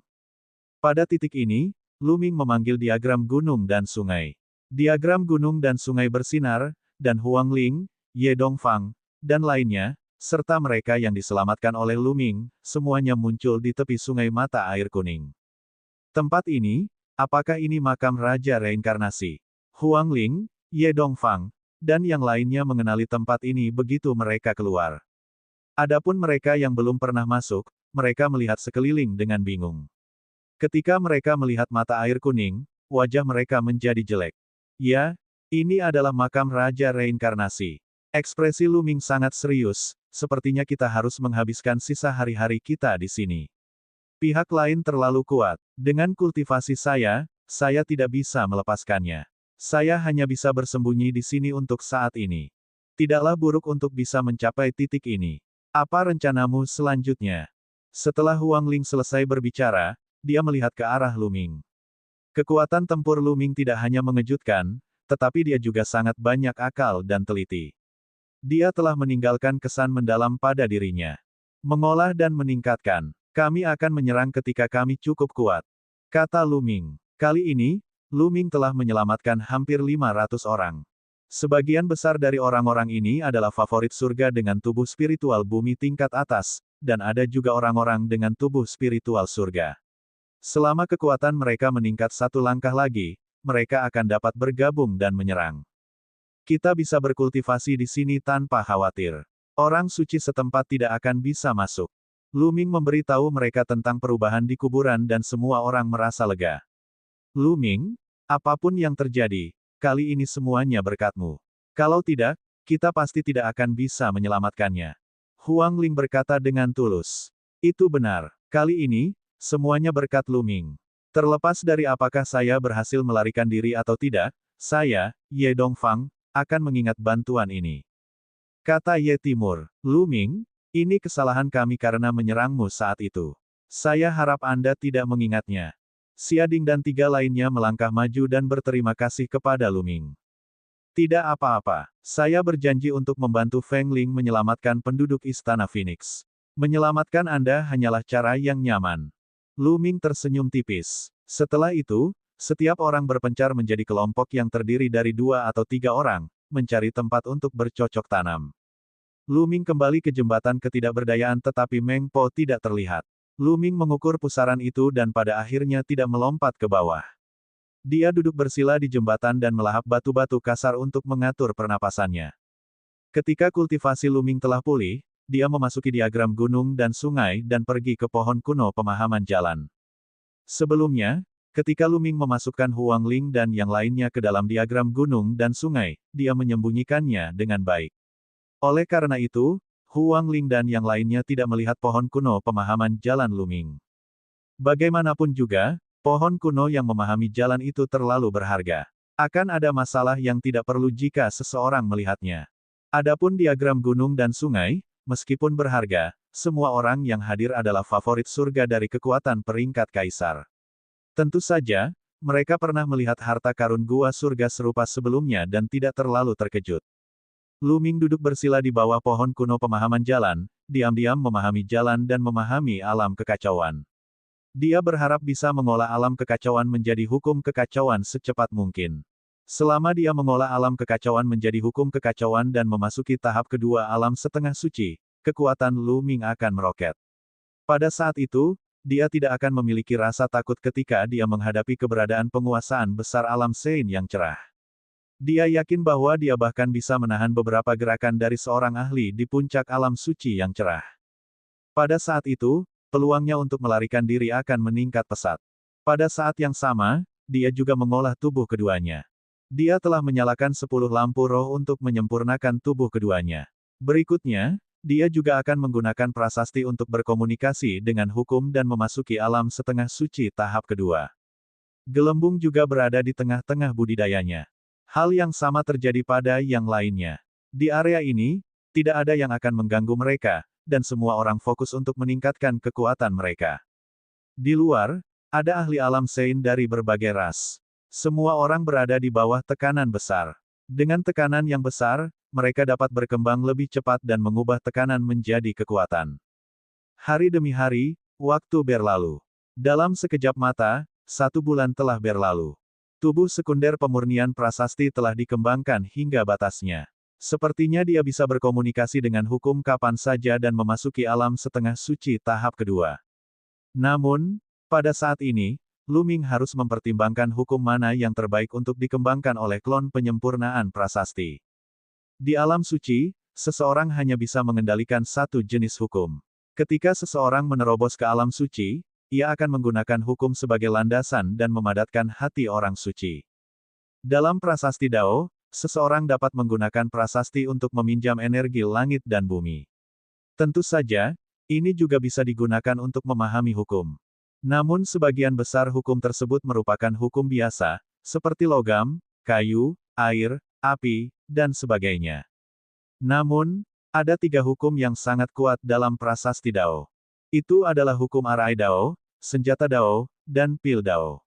Pada titik ini, Lu Ming memanggil diagram gunung dan sungai. Diagram gunung dan sungai bersinar, dan Huang Ling, Ye Dongfang, dan lainnya, serta mereka yang diselamatkan oleh Lu Ming, semuanya muncul di tepi sungai mata air kuning. Tempat ini, apakah ini makam Raja Reinkarnasi? Huang Ling, Ye Dongfang, dan yang lainnya mengenali tempat ini begitu mereka keluar. Adapun mereka yang belum pernah masuk, mereka melihat sekeliling dengan bingung. Ketika mereka melihat mata air kuning, wajah mereka menjadi jelek. Ya, ini adalah makam Raja Reinkarnasi. Ekspresi Lu Ming sangat serius, sepertinya kita harus menghabiskan sisa hari-hari kita di sini. Pihak lain terlalu kuat. Dengan kultivasi saya tidak bisa melepaskannya. Saya hanya bisa bersembunyi di sini untuk saat ini. Tidaklah buruk untuk bisa mencapai titik ini. Apa rencanamu selanjutnya? Setelah Huang Ling selesai berbicara, dia melihat ke arah Lu Ming. Kekuatan tempur Lu Ming tidak hanya mengejutkan, tetapi dia juga sangat banyak akal dan teliti. Dia telah meninggalkan kesan mendalam pada dirinya. Mengolah dan meningkatkan. Kami akan menyerang ketika kami cukup kuat, kata Lu Ming. Kali ini, Lu Ming telah menyelamatkan hampir 500 orang. Sebagian besar dari orang-orang ini adalah favorit surga dengan tubuh spiritual bumi tingkat atas, dan ada juga orang-orang dengan tubuh spiritual surga. Selama kekuatan mereka meningkat satu langkah lagi, mereka akan dapat bergabung dan menyerang. Kita bisa berkultivasi di sini tanpa khawatir. Orang suci setempat tidak akan bisa masuk. Lu Ming memberitahu mereka tentang perubahan di kuburan dan semua orang merasa lega. Lu Ming, apapun yang terjadi, kali ini semuanya berkatmu. Kalau tidak, kita pasti tidak akan bisa menyelamatkannya. Huang Ling berkata dengan tulus. Itu benar. Kali ini, semuanya berkat Lu Ming. Terlepas dari apakah saya berhasil melarikan diri atau tidak, saya, Ye Dongfang, akan mengingat bantuan ini. Kata Ye Timur. Lu Ming, ini kesalahan kami karena menyerangmu saat itu. Saya harap Anda tidak mengingatnya. Xia Ding dan 3 lainnya melangkah maju dan berterima kasih kepada Lu Ming. Tidak apa-apa. Saya berjanji untuk membantu Feng Ling menyelamatkan penduduk Istana Phoenix. Menyelamatkan Anda hanyalah cara yang nyaman. Lu Ming tersenyum tipis. Setelah itu, setiap orang berpencar menjadi kelompok yang terdiri dari 2 atau 3 orang, mencari tempat untuk bercocok tanam. Lu Ming kembali ke jembatan ketidakberdayaan tetapi Meng Po tidak terlihat. Lu Ming mengukur pusaran itu dan pada akhirnya tidak melompat ke bawah. Dia duduk bersila di jembatan dan melahap batu-batu kasar untuk mengatur pernapasannya. Ketika kultivasi Lu Ming telah pulih, dia memasuki diagram gunung dan sungai dan pergi ke pohon kuno pemahaman jalan. Sebelumnya, ketika Lu Ming memasukkan Huang Ling dan yang lainnya ke dalam diagram gunung dan sungai, dia menyembunyikannya dengan baik. Oleh karena itu, Huang Ling dan yang lainnya tidak melihat pohon kuno pemahaman jalan Lu Ming. Bagaimanapun juga, pohon kuno yang memahami jalan itu terlalu berharga. Akan ada masalah yang tidak perlu jika seseorang melihatnya. Adapun diagram gunung dan sungai, meskipun berharga, semua orang yang hadir adalah favorit surga dari kekuatan peringkat kaisar. Tentu saja, mereka pernah melihat harta karun gua surga serupa sebelumnya dan tidak terlalu terkejut. Lu Ming duduk bersila di bawah pohon kuno pemahaman jalan, diam-diam memahami jalan dan memahami alam kekacauan. Dia berharap bisa mengolah alam kekacauan menjadi hukum kekacauan secepat mungkin. Selama dia mengolah alam kekacauan menjadi hukum kekacauan dan memasuki tahap kedua alam setengah suci, kekuatan Lu Ming akan meroket. Pada saat itu, dia tidak akan memiliki rasa takut ketika dia menghadapi keberadaan penguasaan besar alam Sein yang cerah. Dia yakin bahwa dia bahkan bisa menahan beberapa gerakan dari seorang ahli di puncak alam suci yang cerah. Pada saat itu, peluangnya untuk melarikan diri akan meningkat pesat. Pada saat yang sama, dia juga mengolah tubuh keduanya. Dia telah menyalakan 10 lampu roh untuk menyempurnakan tubuh keduanya. Berikutnya, dia juga akan menggunakan prasasti untuk berkomunikasi dengan hukum dan memasuki alam setengah suci tahap kedua. Gelembung juga berada di tengah-tengah budidayanya. Hal yang sama terjadi pada yang lainnya. Di area ini, tidak ada yang akan mengganggu mereka, dan semua orang fokus untuk meningkatkan kekuatan mereka. Di luar, ada ahli alam Sein dari berbagai ras. Semua orang berada di bawah tekanan besar. Dengan tekanan yang besar, mereka dapat berkembang lebih cepat dan mengubah tekanan menjadi kekuatan. Hari demi hari, waktu berlalu. Dalam sekejap mata, 1 bulan telah berlalu. Tubuh sekunder pemurnian prasasti telah dikembangkan hingga batasnya. Sepertinya dia bisa berkomunikasi dengan hukum kapan saja dan memasuki alam setengah suci tahap kedua. Namun, pada saat ini, Lu Ming harus mempertimbangkan hukum mana yang terbaik untuk dikembangkan oleh klon penyempurnaan prasasti. Di alam suci, seseorang hanya bisa mengendalikan satu jenis hukum. Ketika seseorang menerobos ke alam suci, ia akan menggunakan hukum sebagai landasan dan memadatkan hati orang suci. Dalam prasasti Dao, seseorang dapat menggunakan prasasti untuk meminjam energi langit dan bumi. Tentu saja, ini juga bisa digunakan untuk memahami hukum. Namun sebagian besar hukum tersebut merupakan hukum biasa, seperti logam, kayu, air, api, dan sebagainya. Namun, ada 3 hukum yang sangat kuat dalam prasasti Dao. Itu adalah hukum arai Dao, senjata Dao, dan pil Dao.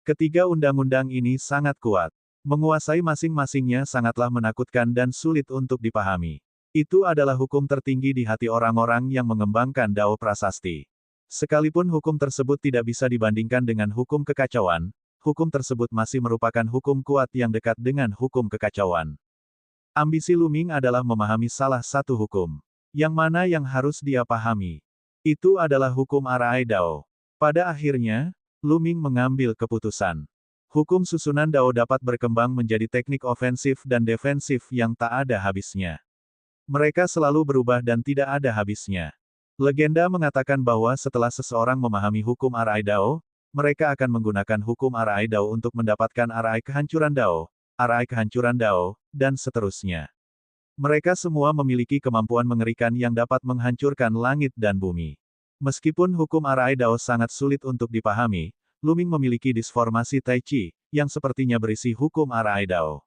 Ketiga undang-undang ini sangat kuat. Menguasai masing-masingnya sangatlah menakutkan dan sulit untuk dipahami. Itu adalah hukum tertinggi di hati orang-orang yang mengembangkan Dao prasasti. Sekalipun hukum tersebut tidak bisa dibandingkan dengan hukum kekacauan, hukum tersebut masih merupakan hukum kuat yang dekat dengan hukum kekacauan. Ambisi Lu Ming adalah memahami salah satu hukum. Yang mana yang harus dia pahami? Itu adalah hukum arai Dao. Pada akhirnya, Lu Ming mengambil keputusan. Hukum susunan Dao dapat berkembang menjadi teknik ofensif dan defensif yang tak ada habisnya. Mereka selalu berubah dan tidak ada habisnya. Legenda mengatakan bahwa setelah seseorang memahami hukum arai Dao, mereka akan menggunakan hukum arai Dao untuk mendapatkan arai kehancuran Dao, arai kehancuran Dao, dan seterusnya. Mereka semua memiliki kemampuan mengerikan yang dapat menghancurkan langit dan bumi. Meskipun hukum arai Dao sangat sulit untuk dipahami, Lu Ming memiliki disformasi Tai Chi, yang sepertinya berisi hukum arai Dao.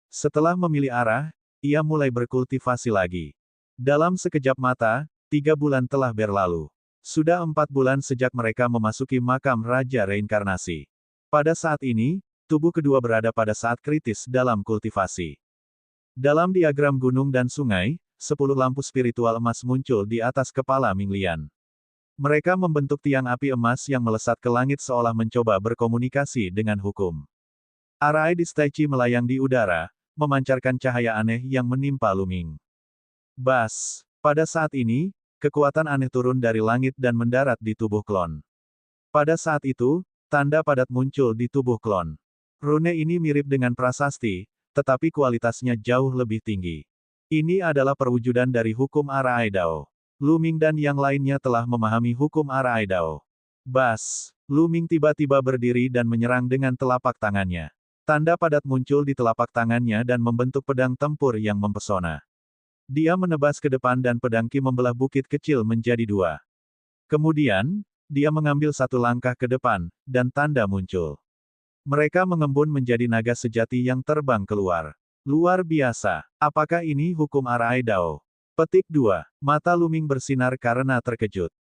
Setelah memilih arah, ia mulai berkultivasi lagi. Dalam sekejap mata, 3 bulan telah berlalu. Sudah 4 bulan sejak mereka memasuki makam Raja Reinkarnasi. Pada saat ini, tubuh kedua berada pada saat kritis dalam kultivasi. Dalam diagram gunung dan sungai, 10 lampu spiritual emas muncul di atas kepala Ming Lian. Mereka membentuk tiang api emas yang melesat ke langit seolah mencoba berkomunikasi dengan hukum. Arai di Tai Chi melayang di udara, memancarkan cahaya aneh yang menimpa Lu Ming. Bas! Pada saat ini, kekuatan aneh turun dari langit dan mendarat di tubuh klon. Pada saat itu, tanda padat muncul di tubuh klon. Rune ini mirip dengan prasasti, tetapi kualitasnya jauh lebih tinggi. Ini adalah perwujudan dari hukum arai Dao. Lu Ming dan yang lainnya telah memahami hukum arai Dao. Bas! Lu Ming tiba-tiba berdiri dan menyerang dengan telapak tangannya. Tanda padat muncul di telapak tangannya dan membentuk pedang tempur yang mempesona. Dia menebas ke depan dan pedang Qi membelah bukit kecil menjadi 2. Kemudian, dia mengambil 1 langkah ke depan, dan tanda muncul. Mereka mengembun menjadi naga sejati yang terbang keluar. Luar biasa. Apakah ini hukum arai Dao? Petik 2. Mata Lu Ming bersinar karena terkejut.